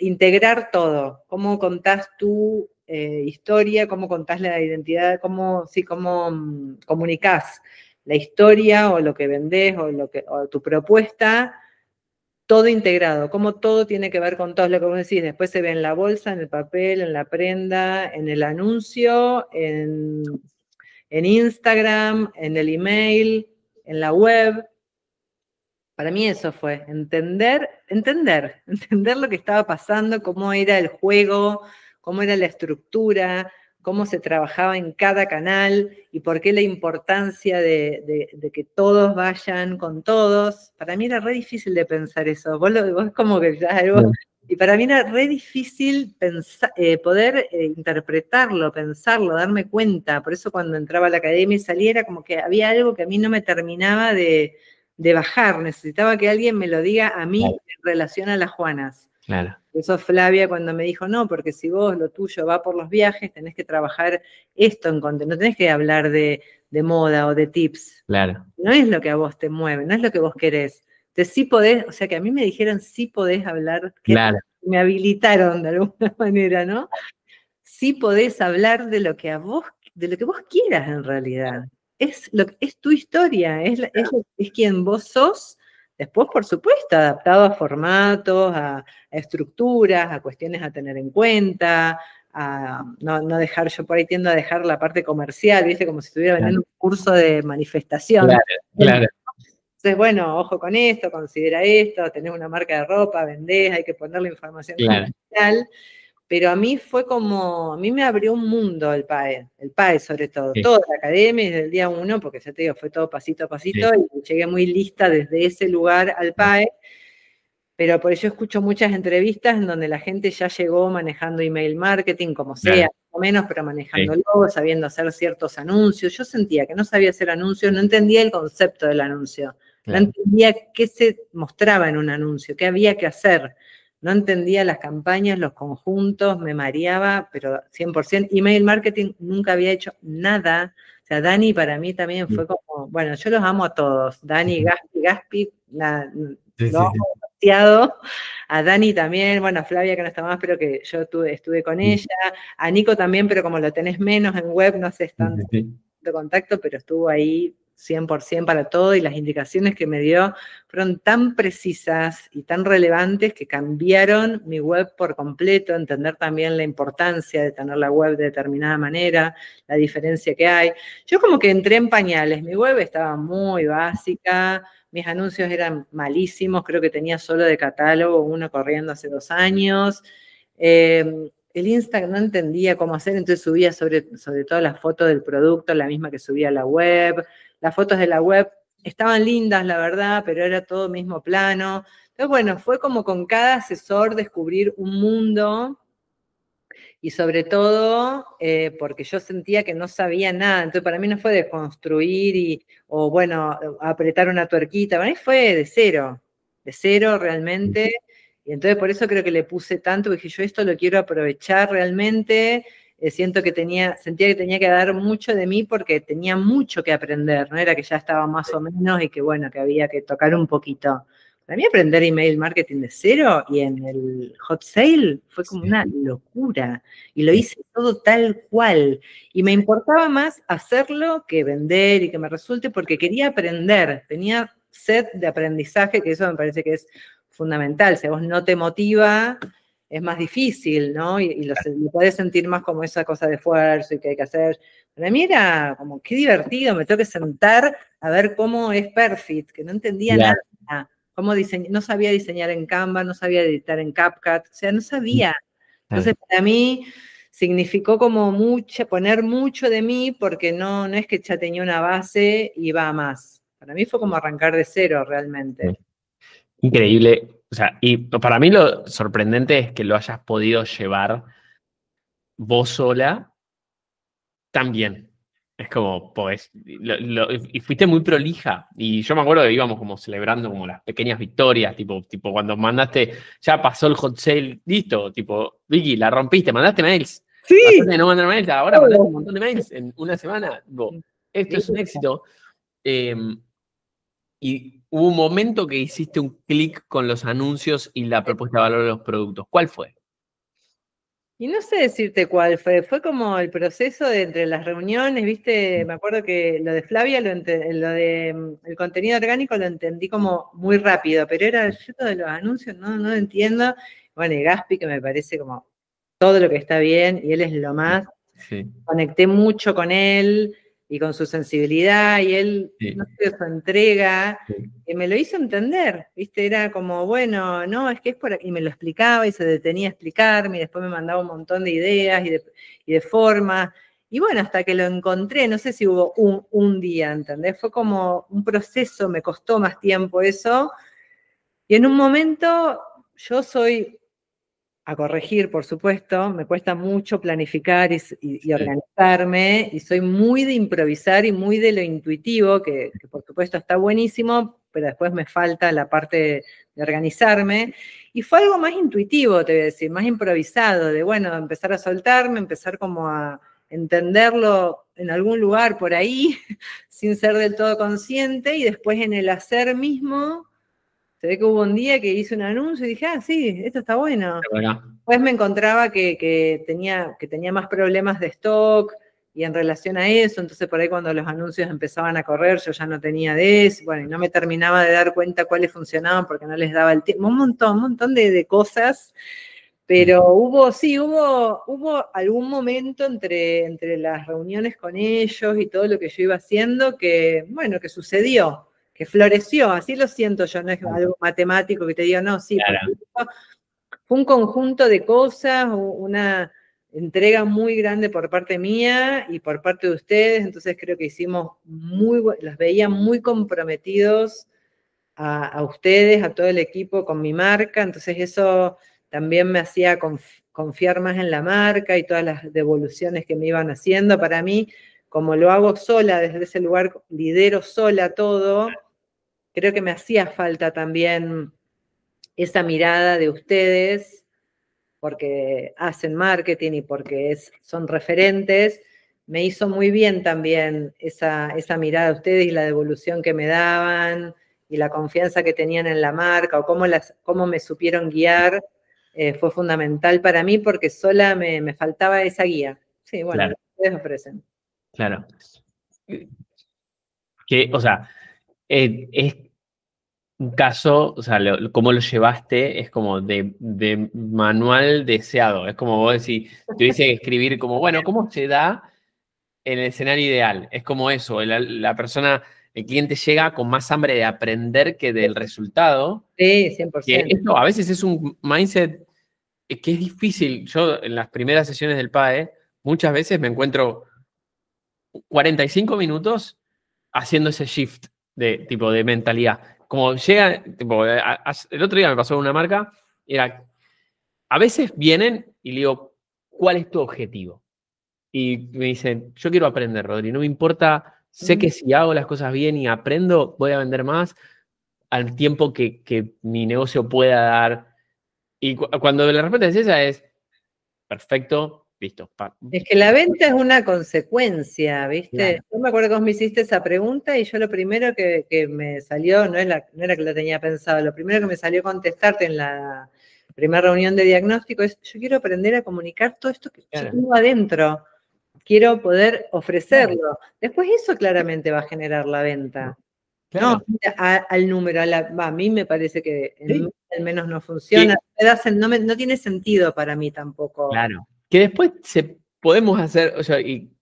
integrar todo, cómo contás tu historia, cómo contás la identidad, cómo comunicás la historia o lo que vendés o tu propuesta, todo integrado, cómo todo tiene que ver con todo lo que vos decís, después se ve en la bolsa, en el papel, en la prenda, en el anuncio, en Instagram, en el email, en la web. Para mí eso fue, entender lo que estaba pasando, cómo era el juego, cómo era la estructura, cómo se trabajaba en cada canal y por qué la importancia de que todos vayan con todos. Para mí era re difícil de pensar eso. Vos como que ya algo... Y para mí era re difícil poder interpretarlo, pensarlo, darme cuenta. Por eso cuando entraba a la academia y salía era como que había algo que a mí no me terminaba de bajar, necesitaba que alguien me lo diga a mí claro, en relación a las Juanas. claro, Eso Flavia cuando me dijo, no, porque si vos lo tuyo va por los viajes, tenés que trabajar esto en contenido, no tenés que hablar de moda o de tips. claro, No es lo que a vos te mueve, no es lo que vos querés. Entonces sí podés, o sea que a mí me dijeron sí podés hablar, que claro, me habilitaron de alguna manera, ¿no? Sí podés hablar de lo que a vos, de lo que vos quieras en realidad. Es tu historia, es quien vos sos. Después, por supuesto, adaptado a formatos, a estructuras, a cuestiones a tener en cuenta, a no dejar, yo por ahí tiendo a dejar la parte comercial, ¿viste? Como si estuviera vendiendo un curso de manifestación. claro, claro, Entonces, bueno, ojo con esto, considera esto, tenés una marca de ropa, vendés, hay que ponerle información claro. comercial. Pero a mí fue como, a mí me abrió un mundo el PAE sobre todo, Sí, toda la academia desde el día uno, porque ya te digo, fue todo pasito a pasito, sí, y llegué muy lista desde ese lugar al PAE, pero por eso escucho muchas entrevistas en donde la gente ya llegó manejando email marketing, como sea, claro, más o menos, pero sí, manejándolo, sabiendo hacer ciertos anuncios. Yo sentía que no sabía hacer anuncios, no entendía el concepto del anuncio, no claro, entendía qué se mostraba en un anuncio, qué había que hacer. No entendía las campañas, los conjuntos, me mareaba, pero 100%. Email marketing nunca había hecho nada. O sea, Dani para mí también fue sí, como, bueno, yo los amo a todos. Dani, Gaspi, sí, lo sí, amo demasiado. A Dani también, bueno, a Flavia que no está más, pero que yo estuve con sí, ella. A Nico también, pero como lo tenés menos en web, no sé, sí, tanto sí, de contacto, pero estuvo ahí 100% para todo y las indicaciones que me dio fueron tan precisas y tan relevantes que cambiaron mi web por completo, entender también la importancia de tener la web de determinada manera, la diferencia que hay. Yo como que entré en pañales, mi web estaba muy básica, mis anuncios eran malísimos, creo que tenía solo de catálogo uno corriendo hace 2 años. El Instagram no entendía cómo hacer, entonces subía sobre todo la foto del producto, la misma que subía a la web. Las fotos de la web estaban lindas, la verdad, pero era todo mismo plano. Entonces, bueno, fue como con cada asesor descubrir un mundo y sobre todo porque yo sentía que no sabía nada. Entonces para mí no fue de construir o bueno, apretar una tuerquita, para mí fue de cero realmente. Y entonces por eso creo que le puse tanto, porque dije, yo esto lo quiero aprovechar realmente. Sentía que tenía que dar mucho de mí porque tenía mucho que aprender, no era que ya estaba más o menos y que bueno, que había que tocar un poquito. Para mí aprender email marketing de cero y en el hot sale fue como una locura. Y lo hice todo tal cual. Y me importaba más hacerlo que vender y que me resulte porque quería aprender. Tenía sed de aprendizaje, que eso me parece que es fundamental. Si a vos no te motiva, es más difícil, ¿no? Y lo podés sentir más como esa cosa de esfuerzo y que hay que hacer. Para mí era como, qué divertido, me tengo que sentar a ver cómo es Perfit, que no entendía nada. No sabía diseñar en Canva, no sabía editar en CapCut, o sea, no sabía. Entonces, para mí significó como poner mucho de mí, porque no es que ya tenía una base y va más. Para mí fue como arrancar de cero realmente. Increíble. O sea, y para mí lo sorprendente es que lo hayas podido llevar vos sola tan bien. Es como, pues, y fuiste muy prolija. Y yo me acuerdo que íbamos como celebrando como las pequeñas victorias, tipo cuando mandaste, ya pasó el hot sale, listo, tipo, Vicky, la rompiste, mandaste mails. Sí. Pasaste de no mandar mails, ahora mandaste un montón de mails en una semana. Tipo, esto es un éxito. Y hubo un momento que hiciste un clic con los anuncios y la propuesta de valor de los productos. ¿Cuál fue? Y no sé decirte cuál fue como el proceso de entre las reuniones, ¿viste? Me acuerdo que lo de Flavia, lo de el contenido orgánico lo entendí como muy rápido, pero era yo lo de los anuncios, no lo entiendo. Bueno, y Gaspi, que me parece como todo lo que está bien, y él es lo más. Sí. Conecté mucho con él y con su sensibilidad, y él, no sé, su entrega, y me lo hizo entender, ¿viste? Era como, bueno, no, es que es por aquí, y me lo explicaba y se detenía a explicarme, y después me mandaba un montón de ideas y de formas, y bueno, hasta que lo encontré, no sé si hubo un día, ¿entendés? Fue como un proceso, me costó más tiempo eso, y en un momento yo soy a corregir, por supuesto, me cuesta mucho planificar y organizarme, y soy muy de improvisar y muy de lo intuitivo, que por supuesto está buenísimo, pero después me falta la parte de organizarme, y fue algo más intuitivo, te voy a decir, más improvisado, de bueno, empezar a soltarme, empezar como a entenderlo en algún lugar por ahí, sin ser del todo consciente, y después en el hacer mismo. Se ve que hubo un día que hice un anuncio y dije, sí, esto está bueno. Después me encontraba que tenía más problemas de stock y en relación a eso, entonces por ahí cuando los anuncios empezaban a correr yo ya no tenía de eso, bueno, y no me terminaba de dar cuenta cuáles funcionaban porque no les daba el tiempo, un montón de cosas, pero hubo algún momento entre las reuniones con ellos y todo lo que yo iba haciendo que, bueno, que sucedió, que floreció, así lo siento yo, no es algo matemático que te diga, no, sí, Claro. fue un conjunto de cosas, una entrega muy grande por parte mía y por parte de ustedes, entonces creo que los veía muy comprometidos a ustedes, a todo el equipo con mi marca, entonces eso también me hacía confiar más en la marca y todas las devoluciones que me iban haciendo. Para mí, como lo hago sola, desde ese lugar lidero sola todo, creo que me hacía falta también esa mirada de ustedes, porque hacen marketing y porque son referentes. Me hizo muy bien también esa mirada de ustedes y la devolución que me daban y la confianza que tenían en la marca o cómo me supieron guiar. Fue fundamental para mí porque sola me faltaba esa guía. Sí, bueno, Claro. ustedes ofrecen. Claro. Que, o sea, es un caso, o sea, cómo lo llevaste es como de manual deseado. Es como vos decís, tuviese que escribir como, bueno, ¿cómo se da en el escenario ideal? Es como eso, la persona, el cliente llega con más hambre de aprender que del resultado. Sí, 100%. Que esto a veces es un mindset que es difícil. Yo en las primeras sesiones del PAE, muchas veces me encuentro 45 minutos haciendo ese shift de tipo de mentalidad. Como llega, tipo, el otro día me pasó una marca, era, a veces vienen y le digo, ¿cuál es tu objetivo? Y me dicen, yo quiero aprender, Rodri, no me importa, sé que si hago las cosas bien y aprendo, voy a vender más al tiempo que mi negocio pueda dar. Y cuando la respuesta es esa es, perfecto, listo. Es que la venta es una consecuencia, ¿viste? Claro. Yo me acuerdo que vos me hiciste esa pregunta y yo lo primero que me salió, no era que lo tenía pensado, lo primero que me salió contestarte en la primera reunión de diagnóstico es, yo quiero aprender a comunicar todo esto que yo tengo adentro, quiero poder ofrecerlo. Después eso claramente va a generar la venta. Claro. No, al número, a mí me parece que en mí al menos no funciona, no tiene sentido para mí tampoco. Claro. Que después podemos hacer, o sea, y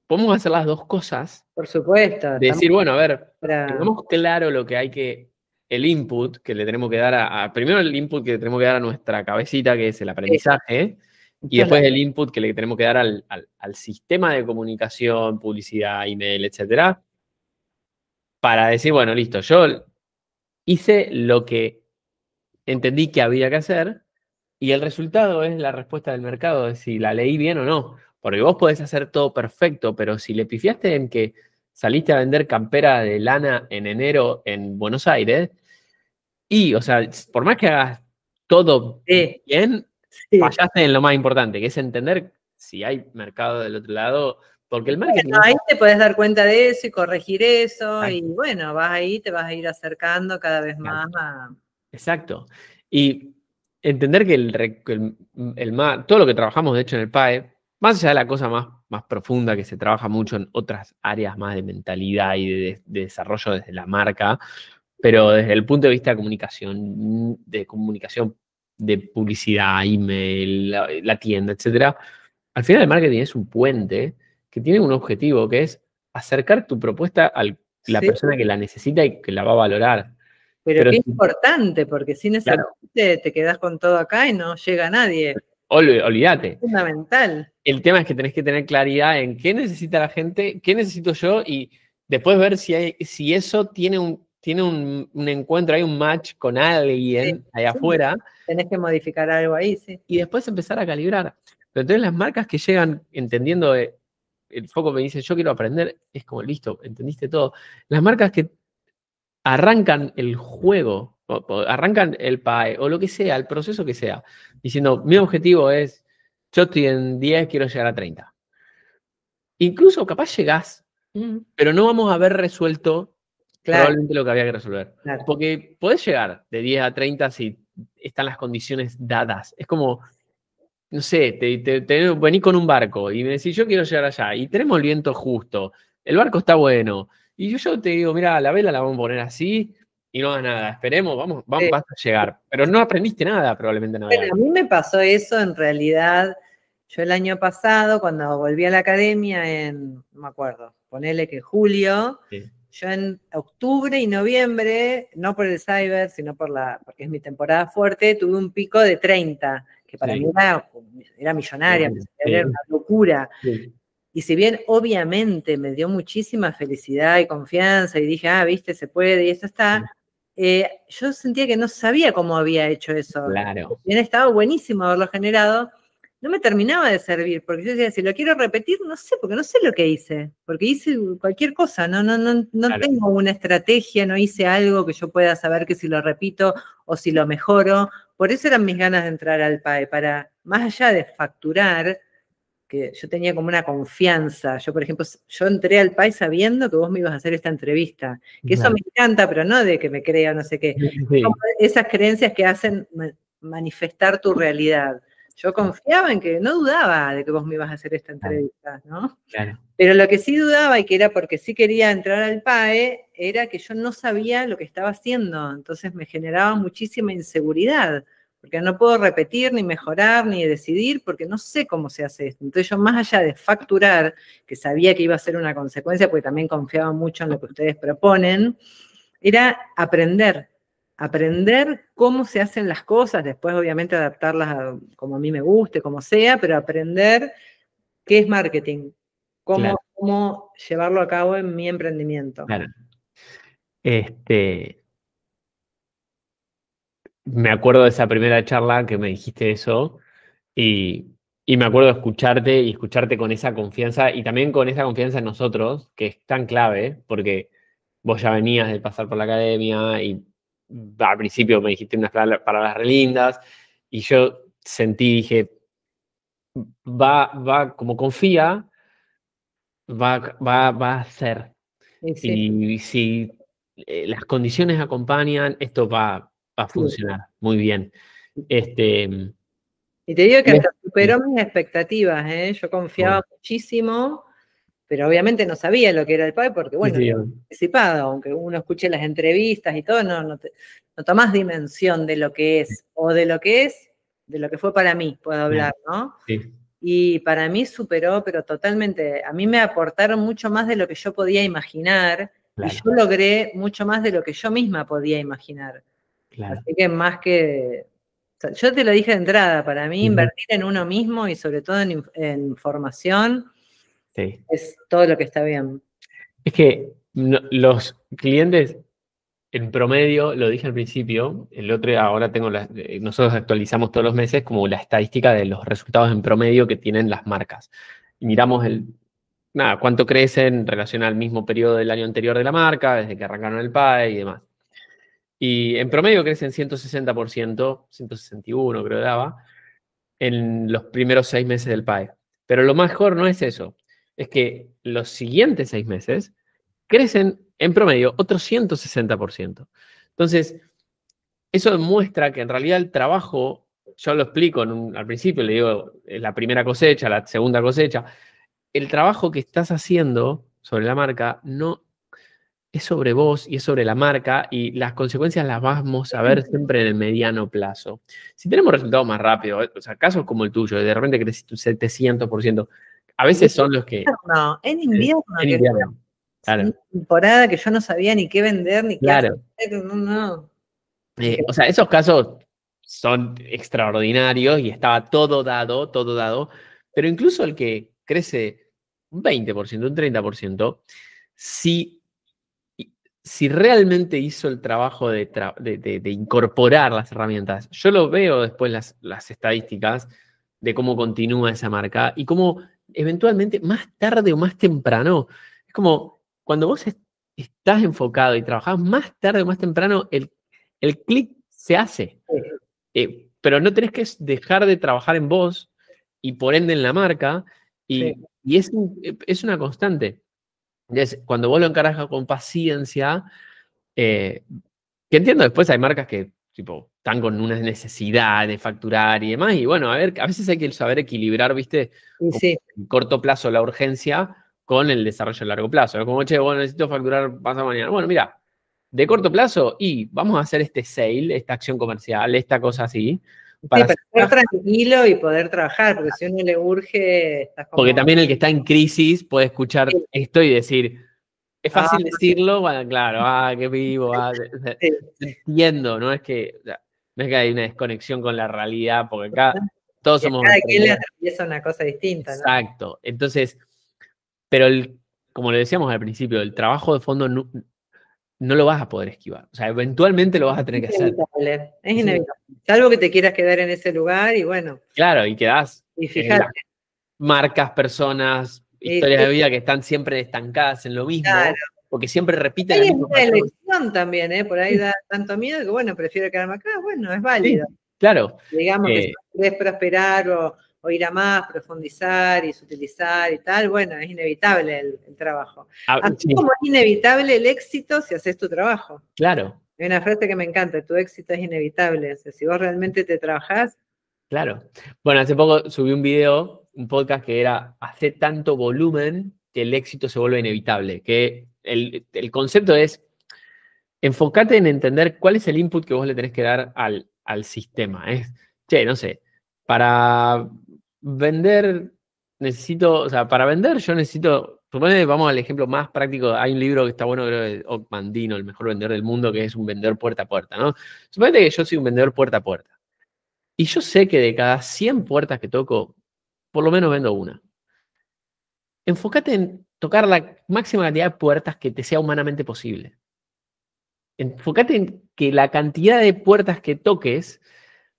podemos hacer las dos cosas. Por supuesto. De decir, bueno, a ver, para... tengamos claro lo que hay que, el input que le tenemos que dar primero el input que le tenemos que dar a nuestra cabecita, que es el aprendizaje, y después el input que le tenemos que dar al sistema de comunicación, publicidad, email, etcétera, para decir, bueno, listo, yo hice lo que entendí que había que hacer, y el resultado es la respuesta del mercado, de si la leí bien o no. Porque vos podés hacer todo perfecto, pero si le pifiaste en que saliste a vender campera de lana en enero en Buenos Aires, y, o sea, por más que hagas todo bien, fallaste en lo más importante, que es entender si hay mercado del otro lado, porque el marketing... Bueno, ahí te podés dar cuenta de eso y corregir eso, y bueno, te vas a ir acercando cada vez más a... Exacto. Y entender que todo lo que trabajamos, de hecho, en el PAE, más allá de la cosa más profunda que se trabaja mucho en otras áreas más de mentalidad y de desarrollo desde la marca, pero desde el punto de vista de comunicación, de publicidad, email, la tienda, etcétera, al final el marketing es un puente que tiene un objetivo, que es acercar tu propuesta a la persona que la necesita y que la va a valorar. Pero qué importante, porque sin ese puente te quedás con todo acá y no llega nadie. Olvídate. Es fundamental. El tema es que tenés que tener claridad en qué necesita la gente, qué necesito yo, y después ver si eso tiene un encuentro, hay un match con alguien allá afuera. Tenés que modificar algo ahí, sí. Y después empezar a calibrar. Pero entonces las marcas que llegan entendiendo el foco, me dicen, yo quiero aprender, es como, listo, entendiste todo. Las marcas que arrancan el juego, o arrancan el PAE, o lo que sea, el proceso que sea, diciendo, mi objetivo es, yo estoy en 10, quiero llegar a 30. Incluso capaz llegás, pero no vamos a haber resuelto probablemente lo que había que resolver. Porque podés llegar de 10 a 30 si están las condiciones dadas. Es como, no sé, vení con un barco y me decís, yo quiero llegar allá, y tenemos el viento justo, el barco está bueno, y yo te digo, mira, la vela la vamos a poner así, y no hagas nada, esperemos, vas a llegar. Pero no aprendiste nada, probablemente nada. Bueno, a mí me pasó eso en realidad. Yo el año pasado, cuando volví a la academia no me acuerdo, ponele que julio, yo en octubre y noviembre, no por el cyber, sino porque es mi temporada fuerte, tuve un pico de 30, que para mí era millonaria, era una locura. Y si bien obviamente me dio muchísima felicidad y confianza y dije, viste, se puede y esto está, yo sentía que no sabía cómo había hecho eso. Claro. Bien, estaba buenísimo haberlo generado, no me terminaba de servir, porque yo decía, si lo quiero repetir, no sé, porque no sé lo que hice, porque hice cualquier cosa, no tengo una estrategia, no hice algo que yo pueda saber que si lo repito o si lo mejoro. Por eso eran mis ganas de entrar al PAE, para, más allá de facturar, que yo tenía como una confianza. Yo, por ejemplo, yo entré al PAE sabiendo que vos me ibas a hacer esta entrevista, que eso me encanta, pero no de que me crea no sé qué. Como esas creencias que hacen manifestar tu realidad. Yo confiaba en que, no dudaba de que vos me ibas a hacer esta entrevista, ¿no? Claro. Pero lo que sí dudaba, y que era porque sí quería entrar al PAE, era que yo no sabía lo que estaba haciendo. Entonces me generaba muchísima inseguridad, porque no puedo repetir, ni mejorar, ni decidir, porque no sé cómo se hace esto. Entonces yo, más allá de facturar, que sabía que iba a ser una consecuencia, porque también confiaba mucho en lo que ustedes proponen, era aprender cómo se hacen las cosas, después obviamente adaptarlas como a mí me guste, como sea, pero aprender qué es marketing, cómo llevarlo a cabo en mi emprendimiento. Claro. Me acuerdo de esa primera charla que me dijiste eso, y Y me acuerdo escucharte y escucharte con esa confianza y también con esa confianza en nosotros, que es tan clave, porque vos ya venías de pasar por la academia y al principio me dijiste unas palabras re lindas y yo sentí, dije, como confía, va a ser. Y sí, Y si las condiciones acompañan, esto va a sí. funcionar muy bien. Este, Y te digo que y es- hasta superó mis expectativas, ¿eh? Yo confiaba bueno, muchísimo, pero obviamente no sabía lo que era el PAE porque, sí, bueno, sí, no había participado, aunque uno escuche las entrevistas y todo, no tomás dimensión de lo que es, o de lo que es, de lo que fue para mí, puedo claro, hablar, ¿no? sí, Y para mí superó, pero totalmente, a mí me aportaron mucho más de lo que yo podía imaginar, y yo claro, logré mucho más de lo que yo misma podía imaginar. claro. Así que más que, o sea, yo te lo dije de entrada, para mí Ujú, invertir en uno mismo y sobre todo en formación sí. es todo lo que está bien. Es que los clientes, en promedio, lo dije al principio, el otro ahora nosotros actualizamos todos los meses como la estadística de los resultados en promedio que tienen las marcas. Y miramos cuánto crecen en relación al mismo periodo del año anterior de la marca, desde que arrancaron el PAE y demás. Y en promedio crecen 160%, 161 creo que daba, en los primeros 6 meses del PAE. Pero lo mejor no es eso, es que los siguientes 6 meses crecen en promedio otro 160%. Entonces, eso demuestra que en realidad el trabajo, yo lo explico al principio, le digo, la primera cosecha, la segunda cosecha, el trabajo que estás haciendo sobre la marca no es sobre vos y es sobre la marca y las consecuencias las vamos a ver siempre en el mediano plazo. Si tenemos resultados más rápidos, o sea, casos como el tuyo, de repente creciste un 700%, a veces son los que No, en invierno, en que fue invierno. una Claro, temporada que yo no sabía ni qué vender ni qué hacer, claro. no, no. O sea, esos casos son extraordinarios y estaba todo dado, pero incluso el que crece un 20%, un 30%, si, si realmente hizo el trabajo de incorporar las herramientas, yo lo veo después las estadísticas de cómo continúa esa marca y cómo eventualmente más tarde o más temprano, es como cuando vos estás enfocado y trabajás más tarde o más temprano, el clic se hace. Pero no tenés que dejar de trabajar en vos y por ende en la marca Sí, y es una constante. Entonces, cuando vos lo encarás con paciencia, eh, que entiendo después hay marcas que tipo, están con una necesidad de facturar y demás, y bueno, a ver, a veces hay que saber equilibrar, ¿viste? y Como sí, en corto plazo la urgencia con el desarrollo a largo plazo, ¿no? Como, che, bueno, necesito facturar pasado mañana. Bueno, mira, de corto plazo, y vamos a hacer este sale, esta acción comercial, esta cosa así, sí, para para estar tranquilo y poder trabajar, porque si a uno le urge, estás porque como, también el que está en crisis puede escuchar esto y decir, es ah, fácil decirlo, bueno, claro, qué vivo, sí. entiendo, ¿no? Es que, o sea, no es que hay una desconexión con la realidad, porque acá todos Y a somos cada quien le emprendedores. atraviesa una cosa distinta, ¿no? Exacto. Entonces, pero como le decíamos al principio, el trabajo de fondo no lo vas a poder esquivar. O sea, eventualmente lo vas a tener que Es hacer. inevitable, es Es inevitable. Salvo que te quieras quedar en ese lugar y bueno, claro, y quedás y en las fíjate, marcas, personas, y historias sí, de vida que están siempre estancadas en lo claro. mismo, porque siempre repiten el Ahí es mismo una patrón. elección también, ¿eh? Por ahí Sí, da tanto miedo que bueno, prefiero quedarme acá, bueno, es sí, válido. claro. Digamos que si Eh, querés prosperar o ir a más, profundizar y sutilizar y tal, bueno, es inevitable el trabajo. Así sí, como es inevitable el éxito si haces tu trabajo. claro, Hay una frase que me encanta, tu éxito es inevitable. O sea, si vos realmente te trabajás, claro. Bueno, hace poco subí un video, un podcast que era hace tanto volumen que el éxito se vuelve inevitable. Que el concepto es enfócate en entender cuál es el input que vos le tenés que dar al sistema. Che, no sé, para vender o sea, para vender yo necesito, suponete, vamos al ejemplo más práctico, hay un libro que está bueno, creo, de Og Mandino, el mejor vendedor del mundo, que es un vendedor puerta a puerta, ¿no? Suponete que yo soy un vendedor puerta a puerta. Y yo sé que de cada 100 puertas que toco, por lo menos vendo una. Enfócate en tocar la máxima cantidad de puertas que te sea humanamente posible. Enfócate en que la cantidad de puertas que toques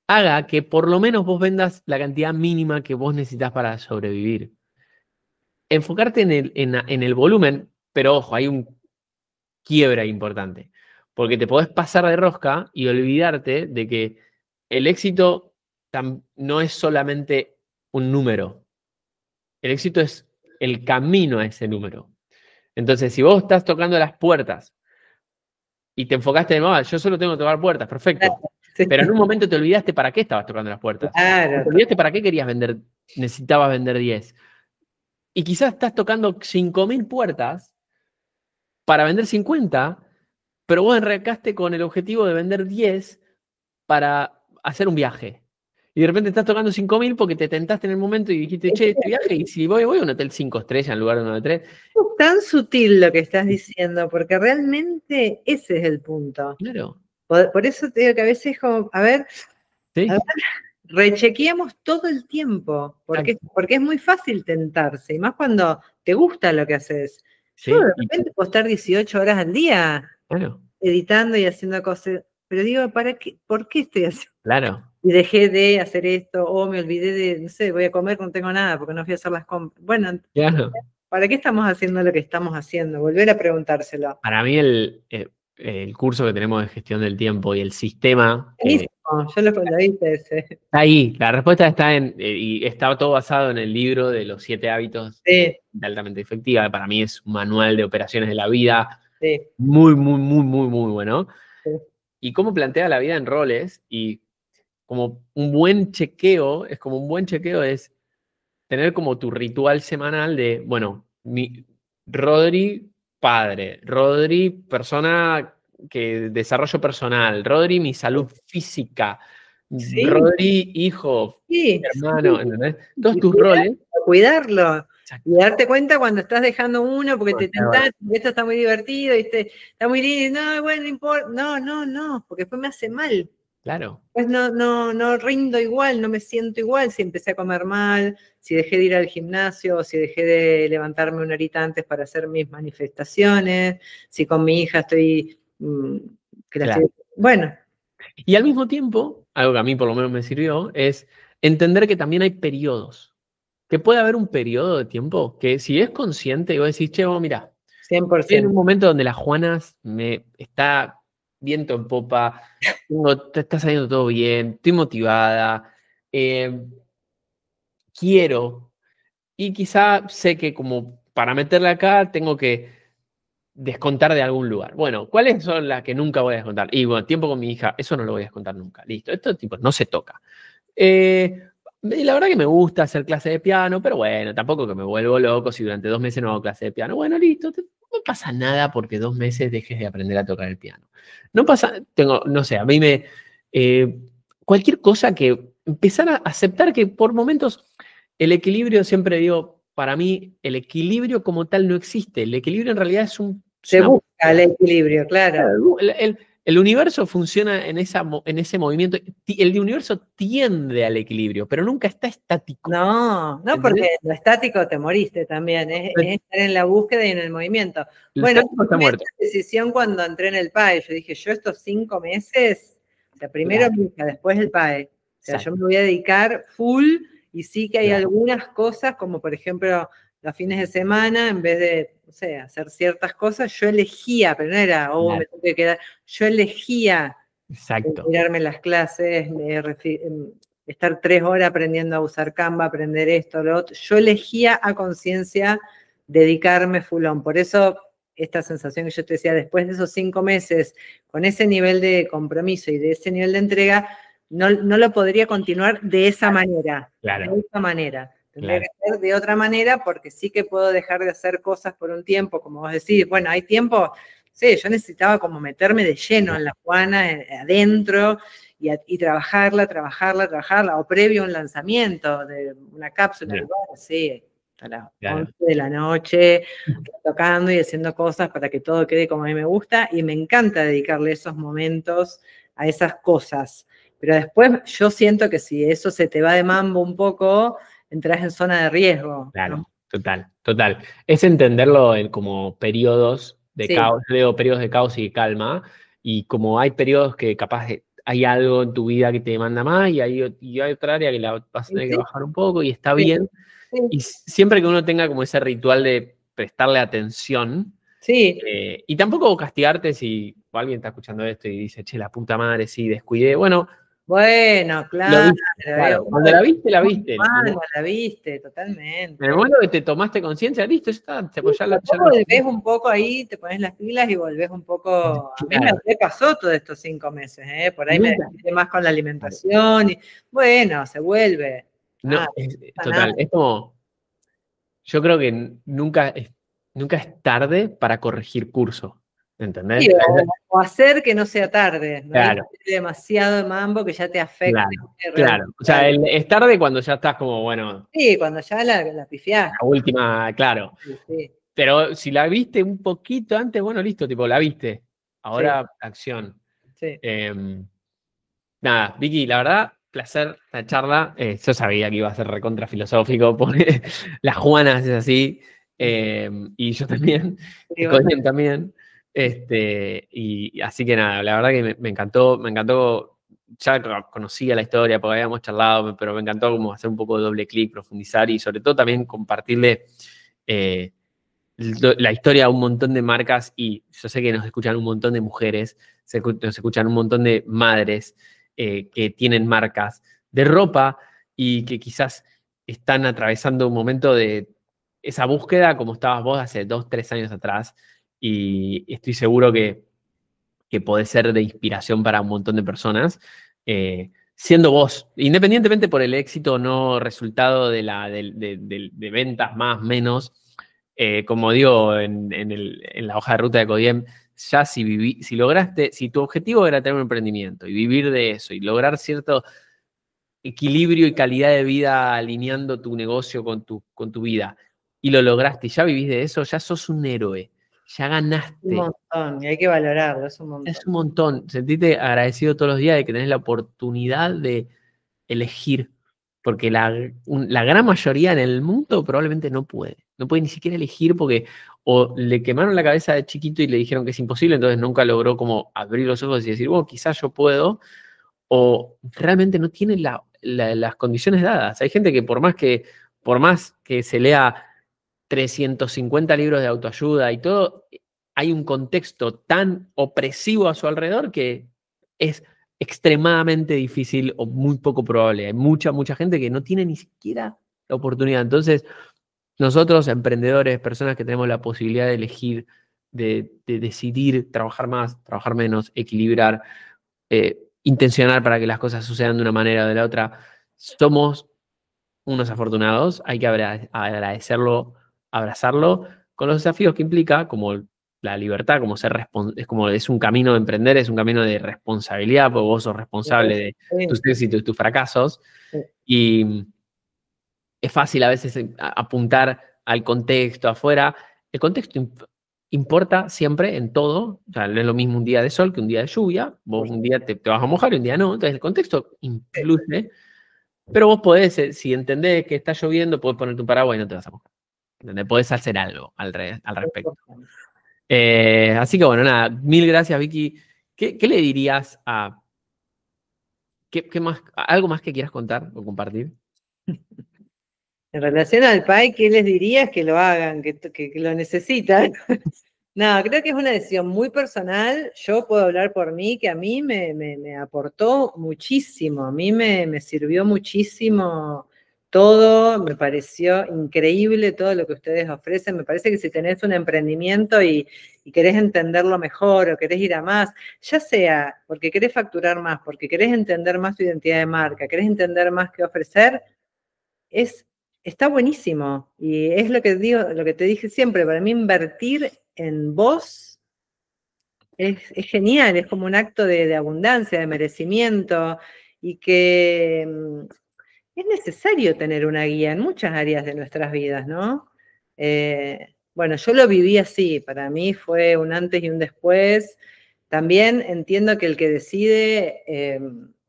haga que por lo menos vos vendas la cantidad mínima que vos necesitas para sobrevivir. Enfocarte en el volumen, pero ojo, hay un quiebra importante, porque te podés pasar de rosca y olvidarte de que el éxito no es solamente un número, el éxito es el camino a ese número. Entonces, si vos estás tocando las puertas y te enfocaste en, yo solo tengo que tocar puertas, perfecto. Sí. Pero en un momento te olvidaste para qué estabas tocando las puertas. Claro. Te olvidaste para qué querías vender, necesitabas vender 10. Y quizás estás tocando 5.000 puertas para vender 50, pero vos arrancaste con el objetivo de vender 10 para hacer un viaje. Y de repente estás tocando 5.000 porque te tentaste en el momento y dijiste, che, este viaje, y si voy a un hotel 5 estrellas en lugar de uno de 3. Es tan sutil lo que estás diciendo, porque realmente ese es el punto. Claro. Por eso te digo que a veces como, a ver, ¿Sí? rechequeamos todo el tiempo, porque es muy fácil tentarse, y más cuando te gusta lo que haces. Sí, Yo de repente puedo estar 18 horas al día claro. editando y haciendo cosas, pero digo, ¿por qué estoy haciendo? Claro. Y dejé de hacer esto, o me olvidé de, no sé, voy a comer, no tengo nada, porque no fui a hacer las compras. Bueno, Claro. ¿para qué estamos haciendo lo que estamos haciendo? Volver a preguntárselo. Para mí el curso que tenemos de gestión del tiempo y el sistema Yo lo hice ese. está ahí. La respuesta está y está todo basado en el libro de los 7 hábitos de altamente efectiva, que para mí es un manual de operaciones de la vida. Sí. Muy, muy, muy, muy, muy bueno. Sí. Y cómo plantea la vida en roles y como un buen chequeo, es tener como tu ritual semanal de, bueno, Rodri, padre, Rodri, persona que desarrollo personal, Rodri, mi salud física, Sí. Rodri, hijo, Sí, hermano, ¿entendés? Todos y tus roles. cuidarlo. Exacto. Y darte cuenta cuando estás dejando uno porque te tentás, esto está muy divertido, está muy lindo, no, bueno, no importa. No, porque después me hace mal. Claro. Pues no rindo igual, no me siento igual si empecé a comer mal, si dejé de ir al gimnasio, si dejé de levantarme una horita antes para hacer mis manifestaciones, si con mi hija estoy, bueno. Y al mismo tiempo, algo que a mí por lo menos me sirvió, es entender que también hay periodos. Que puede haber un periodo de tiempo que si es consciente y vos decís, che, vos mirá, 100%. estoy en un momento donde la Juanas me está viento en popa, te está saliendo todo bien, estoy motivada, quiero, y quizá sé que como para meterla acá tengo que descontar de algún lugar. Bueno, ¿cuáles son las que nunca voy a descontar? Y bueno, tiempo con mi hija, eso no lo voy a descontar nunca. Listo, esto tipo no se toca. La verdad que me gusta hacer clase de piano, pero bueno, tampoco que me vuelvo loco si durante 2 meses no hago clase de piano. Bueno, listo, no pasa nada porque 2 meses dejes de aprender a tocar el piano. No pasa, no sé, a mí cualquier cosa que empezar a aceptar que por momentos el equilibrio, siempre digo, para mí el equilibrio como tal no existe. El equilibrio en realidad es se busca el equilibrio, claro. El universo funciona en ese movimiento. El universo tiende al equilibrio, pero nunca está estático. No, porque lo estático te moriste también. Es estar en la búsqueda y en el movimiento. Bueno, está muerto. Esa decisión cuando entré en el PAE, yo dije, yo estos 5 meses, o sea, primero mi hija, después el PAE. O sea, yo me voy a dedicar full y sí que hay algunas cosas, como por ejemplo los fines de semana, en vez de, no sé, hacer ciertas cosas, yo elegía, pero no era, me tengo que quedar, yo elegía mirarme las clases, estar 3 horas aprendiendo a usar Canva, aprender esto, lo otro. Yo elegía a conciencia dedicarme full on. Por eso esta sensación que yo te decía, después de esos 5 meses, con ese nivel de compromiso y de ese nivel de entrega, no lo podría continuar de esa manera. Claro. De esa manera. Tendría que ser de otra manera porque sí que puedo dejar de hacer cosas por un tiempo, como vos decís, bueno, hay tiempo, sí, yo necesitaba como meterme de lleno en la Juana, adentro, y trabajarla, o previo a un lanzamiento de una cápsula, sí, a las 11 de la noche, tocando y haciendo cosas para que todo quede como a mí me gusta, y me encanta dedicarle esos momentos a esas cosas. Pero después yo siento que si eso se te va de mambo un poco, entras en zona de riesgo. Claro, ¿no? total. Es entenderlo como periodos de caos, periodos de caos y de calma, y como hay periodos que capaz hay algo en tu vida que te demanda más y hay otra área que la vas a tener que bajar un poco y está bien. Sí. Y siempre que uno tenga como ese ritual de prestarle atención, Sí. y tampoco castigarte si alguien está escuchando esto y dice, che, la puta madre, sí, descuidé. Bueno, claro. claro, cuando la viste, la viste. La viste, totalmente. En el momento que te tomaste conciencia, listo, ya está. Volvés un poco ahí, te pones las pilas y volvés un poco. A mí me pasó todos estos 5 meses, por ahí me descuidé más con la alimentación. Y, bueno, se vuelve. No, total, es como. Yo creo que nunca es tarde para corregir curso. ¿Entendés? Sí, o hacer que no sea tarde. No claro. hay demasiado mambo que ya te afecte. Claro. O sea, es tarde cuando ya estás como, bueno. Sí, cuando ya la pifiaste. La última, claro. Sí. Pero si la viste un poquito antes, bueno, listo, tipo, la viste. Ahora, acción. Sí. Nada, Vicky, la verdad, placer la charla. Yo sabía que iba a ser recontra filosófico, porque las Juanas es así, y yo también, y Cohen también. Y así que nada, la verdad que me encantó. Ya conocía la historia porque habíamos charlado, pero me encantó como hacer un poco de doble clic, profundizar y sobre todo también compartirle la historia a un montón de marcas. Y yo sé que nos escuchan un montón de mujeres, nos escuchan un montón de madres que tienen marcas de ropa y que quizás están atravesando un momento de esa búsqueda como estabas vos hace 2, 3 años atrás. Y estoy seguro que puede ser de inspiración para un montón de personas, siendo vos, independientemente por el éxito o no resultado de ventas más, menos, como digo en la hoja de ruta de Codiem, ya si lograste, si tu objetivo era tener un emprendimiento y vivir de eso y lograr cierto equilibrio y calidad de vida alineando tu negocio con tu vida, y lo lograste y ya vivís de eso, ya sos un héroe. Ya ganaste. Un montón, y hay que valorarlo, es un montón. Es un montón. Sentite agradecido todos los días de que tenés la oportunidad de elegir, porque la gran mayoría en el mundo probablemente no puede. No puede ni siquiera elegir porque o le quemaron la cabeza de chiquito y le dijeron que es imposible, entonces nunca logró como abrir los ojos y decir, bueno, quizás yo puedo, o realmente no tiene las condiciones dadas. Hay gente que por más que se lea 350 libros de autoayuda y todo, hay un contexto tan opresivo a su alrededor que es extremadamente difícil o muy poco probable. Hay mucha gente que no tiene ni siquiera la oportunidad. Entonces, nosotros, emprendedores, personas que tenemos la posibilidad de elegir, de decidir trabajar más, trabajar menos, equilibrar, intencionar para que las cosas sucedan de una manera o de la otra, somos unos afortunados. Hay que agradecerlo, abrazarlo con los desafíos que implica, como la libertad, como es un camino de emprender, es un camino de responsabilidad, porque vos sos responsable de tus éxitos y tus fracasos. Y es fácil a veces apuntar al contexto afuera. El contexto importa siempre en todo. O sea, no es lo mismo un día de sol que un día de lluvia. Vos un día te vas a mojar y un día no. Entonces el contexto influye. Pero vos podés, si entendés que está lloviendo, podés ponerte un paraguas y no te vas a mojar. ¿Entendés? Podés hacer algo al respecto. Así que bueno, nada, mil gracias, Vicky. ¿Qué le dirías a... ¿Qué más, algo más que quieras contar o compartir? En relación al PAE, ¿qué les dirías? Que lo hagan, que lo necesitan. No, creo que es una decisión muy personal. Yo puedo hablar por mí, que a mí me aportó muchísimo, a mí me sirvió muchísimo todo, me pareció increíble todo lo que ustedes ofrecen. Me parece que si tenés un emprendimiento y querés entenderlo mejor o querés ir a más, ya sea porque querés facturar más, porque querés entender más tu identidad de marca, querés entender más qué ofrecer, está buenísimo. Y es lo que digo, lo que te dije siempre, para mí invertir en vos es genial, es como un acto de abundancia, de merecimiento, y que es necesario tener una guía en muchas áreas de nuestras vidas, ¿no? Bueno, yo lo viví así, para mí fue un antes y un después. También entiendo que el que decide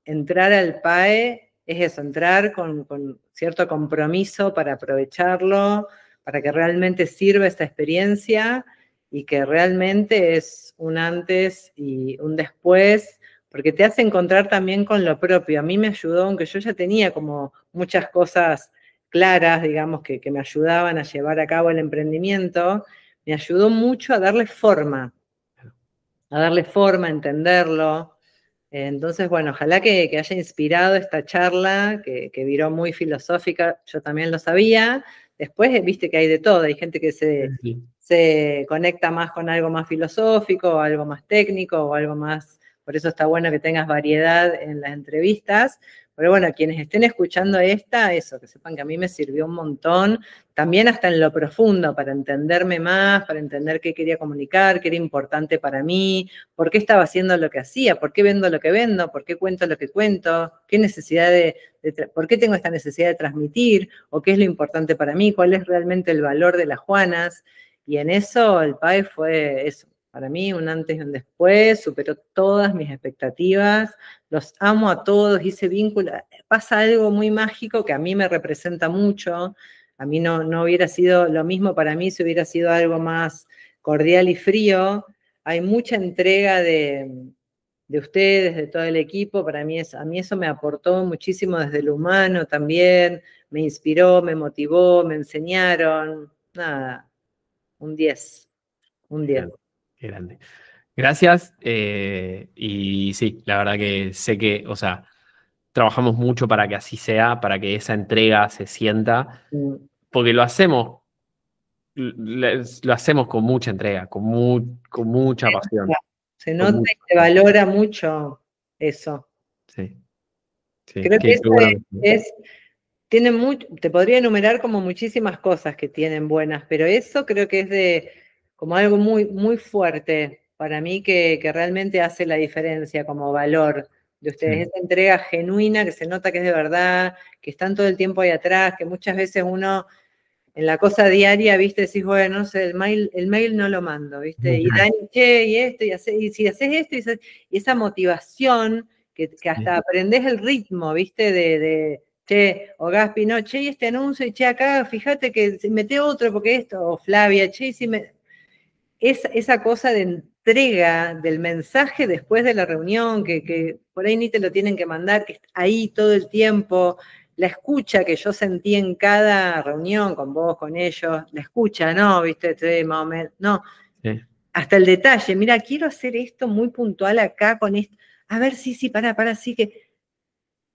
entrar al PAE es eso, entrar con cierto compromiso para aprovecharlo, para que realmente sirva esta experiencia y que realmente es un antes y un después porque te hace encontrar también con lo propio. A mí me ayudó, aunque yo ya tenía como muchas cosas claras, digamos, que me ayudaban a llevar a cabo el emprendimiento, me ayudó mucho a darle forma, a entenderlo. Entonces, bueno, ojalá que haya inspirado esta charla, que viró muy filosófica, yo también lo sabía. Después, viste que hay de todo, hay gente que se conecta más con algo más filosófico, o algo más técnico, o algo más, por eso está bueno que tengas variedad en las entrevistas. Pero bueno, quienes estén escuchando eso, que sepan que a mí me sirvió un montón, también hasta en lo profundo, para entenderme más, para entender qué quería comunicar, qué era importante para mí, por qué estaba haciendo lo que hacía, por qué vendo lo que vendo, por qué cuento lo que cuento, qué necesidad por qué tengo esta necesidad de transmitir, o qué es lo importante para mí, cuál es realmente el valor de las Juanas. Y en eso el PAE fue eso, para mí un antes y un después, superó todas mis expectativas, los amo a todos, hice vínculo, pasa algo muy mágico que a mí me representa mucho. A mí no hubiera sido lo mismo para mí si hubiera sido algo más cordial y frío. Hay mucha entrega de ustedes, de todo el equipo. Para mí a mí eso me aportó muchísimo desde lo humano también, me inspiró, me motivó, me enseñaron. Nada, un 10, un 10. Qué grande. Gracias. Y sí, la verdad que sé que, o sea, trabajamos mucho para que así sea, para que esa entrega se sienta, porque lo hacemos con mucha entrega, con mucha pasión. Se nota y se valora mucho eso. Sí. Creo que eso tiene te podría enumerar como muchísimas cosas que tienen buenas, pero eso creo que es como algo muy, muy fuerte para mí que realmente hace la diferencia como valor de ustedes. Esa entrega genuina que se nota que es de verdad, que están todo el tiempo ahí atrás, que muchas veces uno en la cosa diaria, viste, decís, bueno, no sé, el mail no lo mando, viste, y Dani, che, y esto, y si haces esto, y esa motivación que hasta aprendés el ritmo, viste, che, o Gaspi, no, che, y este anuncio, y che, acá, fíjate que mete otro, porque esto, o Flavia, che, si esa cosa de entrega del mensaje después de la reunión, que por ahí ni te lo tienen que mandar, que está ahí todo el tiempo, la escucha que yo sentí en cada reunión con vos, con ellos, la escucha, ¿no? ¿Viste? Más o menos, no. Sí. Hasta el detalle, mira, quiero hacer esto muy puntual acá con esto. A ver, sí, para, sí que...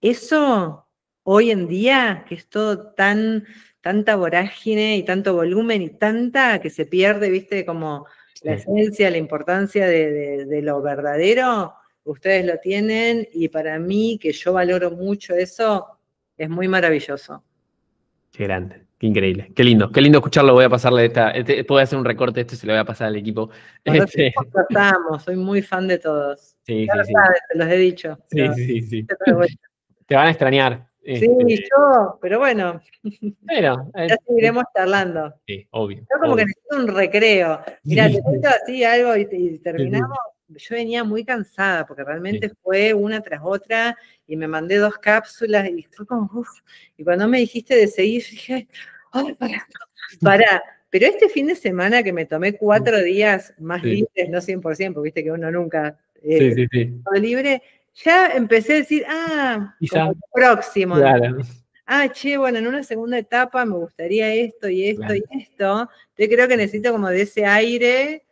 Eso, hoy en día, que es todo tanta vorágine y tanto volumen y tanta que se pierde, ¿viste? Como la esencia, la importancia de lo verdadero, ustedes lo tienen y para mí, que yo valoro mucho eso, es muy maravilloso. Qué grande, qué increíble, qué lindo escucharlo. Voy a pasarle puedo hacer un recorte de esto y se lo voy a pasar al equipo. Soy muy fan de todos. Sí, ya lo sabes, te los he dicho. Sí. Te van a extrañar. Sí, pero bueno. Ya seguiremos charlando. Sí, obvio. Yo como que necesito un recreo. Mirá, te cuento así algo y terminamos. Yo venía muy cansada porque realmente fue una tras otra y me mandé 2 cápsulas y fue como, uff. Y cuando me dijiste de seguir, dije, ay, pará. Pero este fin de semana que me tomé 4 días más libres, no 100%, porque viste que uno nunca libre, ya empecé a decir, como el próximo. Claro. Che, bueno, en una segunda etapa me gustaría esto y esto y esto. Yo creo que necesito como de ese aire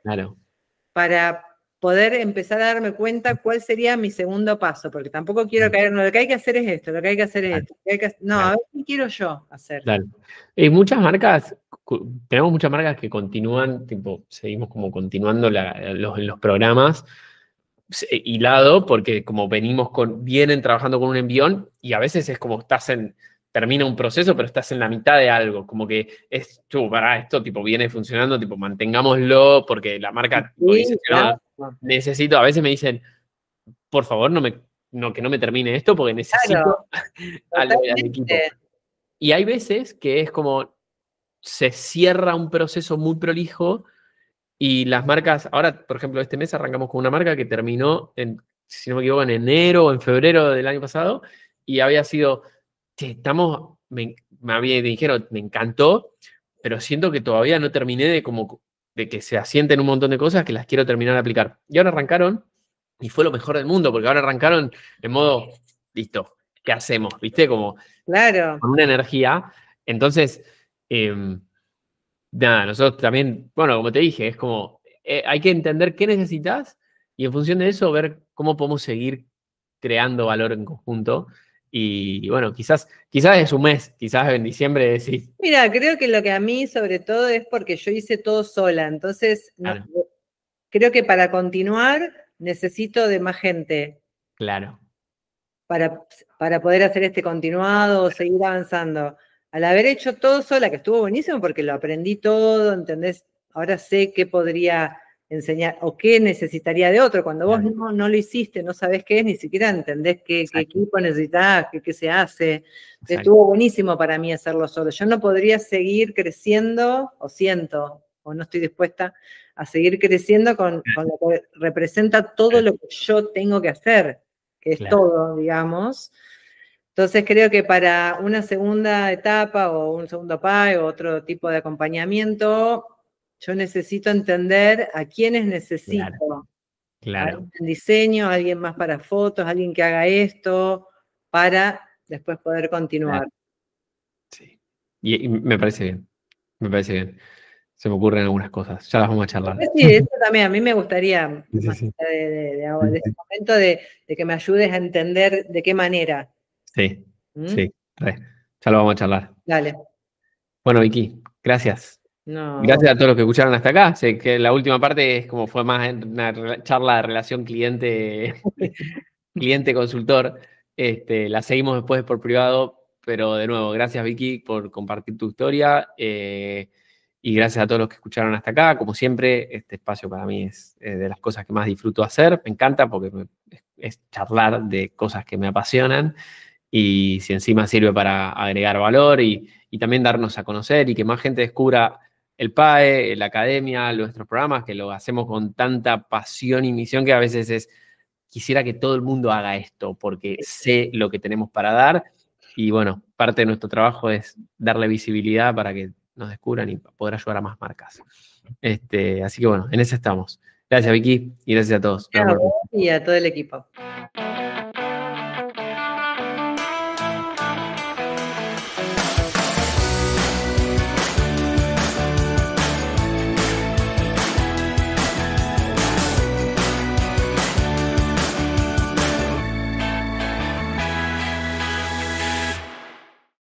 para poder empezar a darme cuenta cuál sería mi segundo paso, porque tampoco quiero caer, no, lo que hay que hacer es esto, lo que hay que hacer es esto. No, a ver qué quiero yo hacer. Claro. Muchas marcas, tenemos muchas marcas que continúan, seguimos como continuando los programas hilado, porque como vienen trabajando con un envión, y a veces es como termina un proceso, pero estás en la mitad de algo, como que esto viene funcionando, mantengámoslo, porque la marca dice, necesito, a veces me dicen, por favor, que no me termine esto, porque necesito al equipo. Y hay veces que es como, se cierra un proceso muy prolijo, y las marcas, ahora, por ejemplo, este mes arrancamos con una marca que terminó, si no me equivoco, en enero o en febrero del año pasado, y había sido, me dijeron, me encantó, pero siento que todavía no terminé de que se asienten un montón de cosas que las quiero terminar de aplicar. Y ahora arrancaron, Y fue lo mejor del mundo, porque ahora arrancaron en modo, listo, ¿qué hacemos? ¿Viste? Como Claro. con una energía. Entonces, nada, nosotros también, bueno, como te dije, es como, hay que entender qué necesitas y en función de eso ver cómo podemos seguir creando valor en conjunto. Y bueno, quizás es un mes, quizás en diciembre decís, Mira, creo que lo que a mí sobre todo es porque yo hice todo sola, entonces claro, creo que para continuar necesito de más gente claro, para poder hacer este continuado o seguir avanzando. Al haber hecho todo sola, que estuvo buenísimo porque lo aprendí todo, ¿entendés? Ahora sé qué podría enseñar o qué necesitaría de otro. Cuando vos claro, no lo hiciste, no sabés qué es, ni siquiera entendés qué exacto, equipo necesitás, qué se hace. exacto, Estuvo buenísimo para mí hacerlo solo. Yo no podría seguir creciendo, o siento, o no estoy dispuesta a seguir creciendo con lo que representa todo lo que yo tengo que hacer, que es claro, todo, digamos. Entonces creo que para una segunda etapa o un segundo PAE o otro tipo de acompañamiento, yo necesito entender a quiénes claro, necesito. claro. Alguien en diseño, alguien más para fotos, alguien que haga esto, para después poder continuar. Sí. Y me parece bien, me parece bien. Se me ocurren algunas cosas, ya las vamos a charlar. Sí, eso también, a mí me gustaría, Sí, sí, más sí. allá de ese momento, de que me ayudes a entender de qué manera. Sí, ¿Mm? sí, re. Ya lo vamos a charlar. Dale. Bueno, Vicky, gracias. No, Gracias a todos los que escucharon hasta acá. Sé que la última parte es como fue más una charla de relación cliente-consultor. La seguimos después por privado, pero de nuevo, gracias Vicky por compartir tu historia y gracias a todos los que escucharon hasta acá. Como siempre, este espacio para mí es de las cosas que más disfruto hacer. Me encanta porque es charlar de cosas que me apasionan y si encima sirve para agregar valor y también darnos a conocer y que más gente descubra el PAE, la academia, nuestros programas, que lo hacemos con tanta pasión y misión que a veces quisiera que todo el mundo haga esto porque sé lo que tenemos para dar y bueno, parte de nuestro trabajo es darle visibilidad para que nos descubran y poder ayudar a más marcas. Así que bueno, en eso estamos. Gracias Vicky y gracias a todos. Nos a vemos la vos próxima. y a todo el equipo.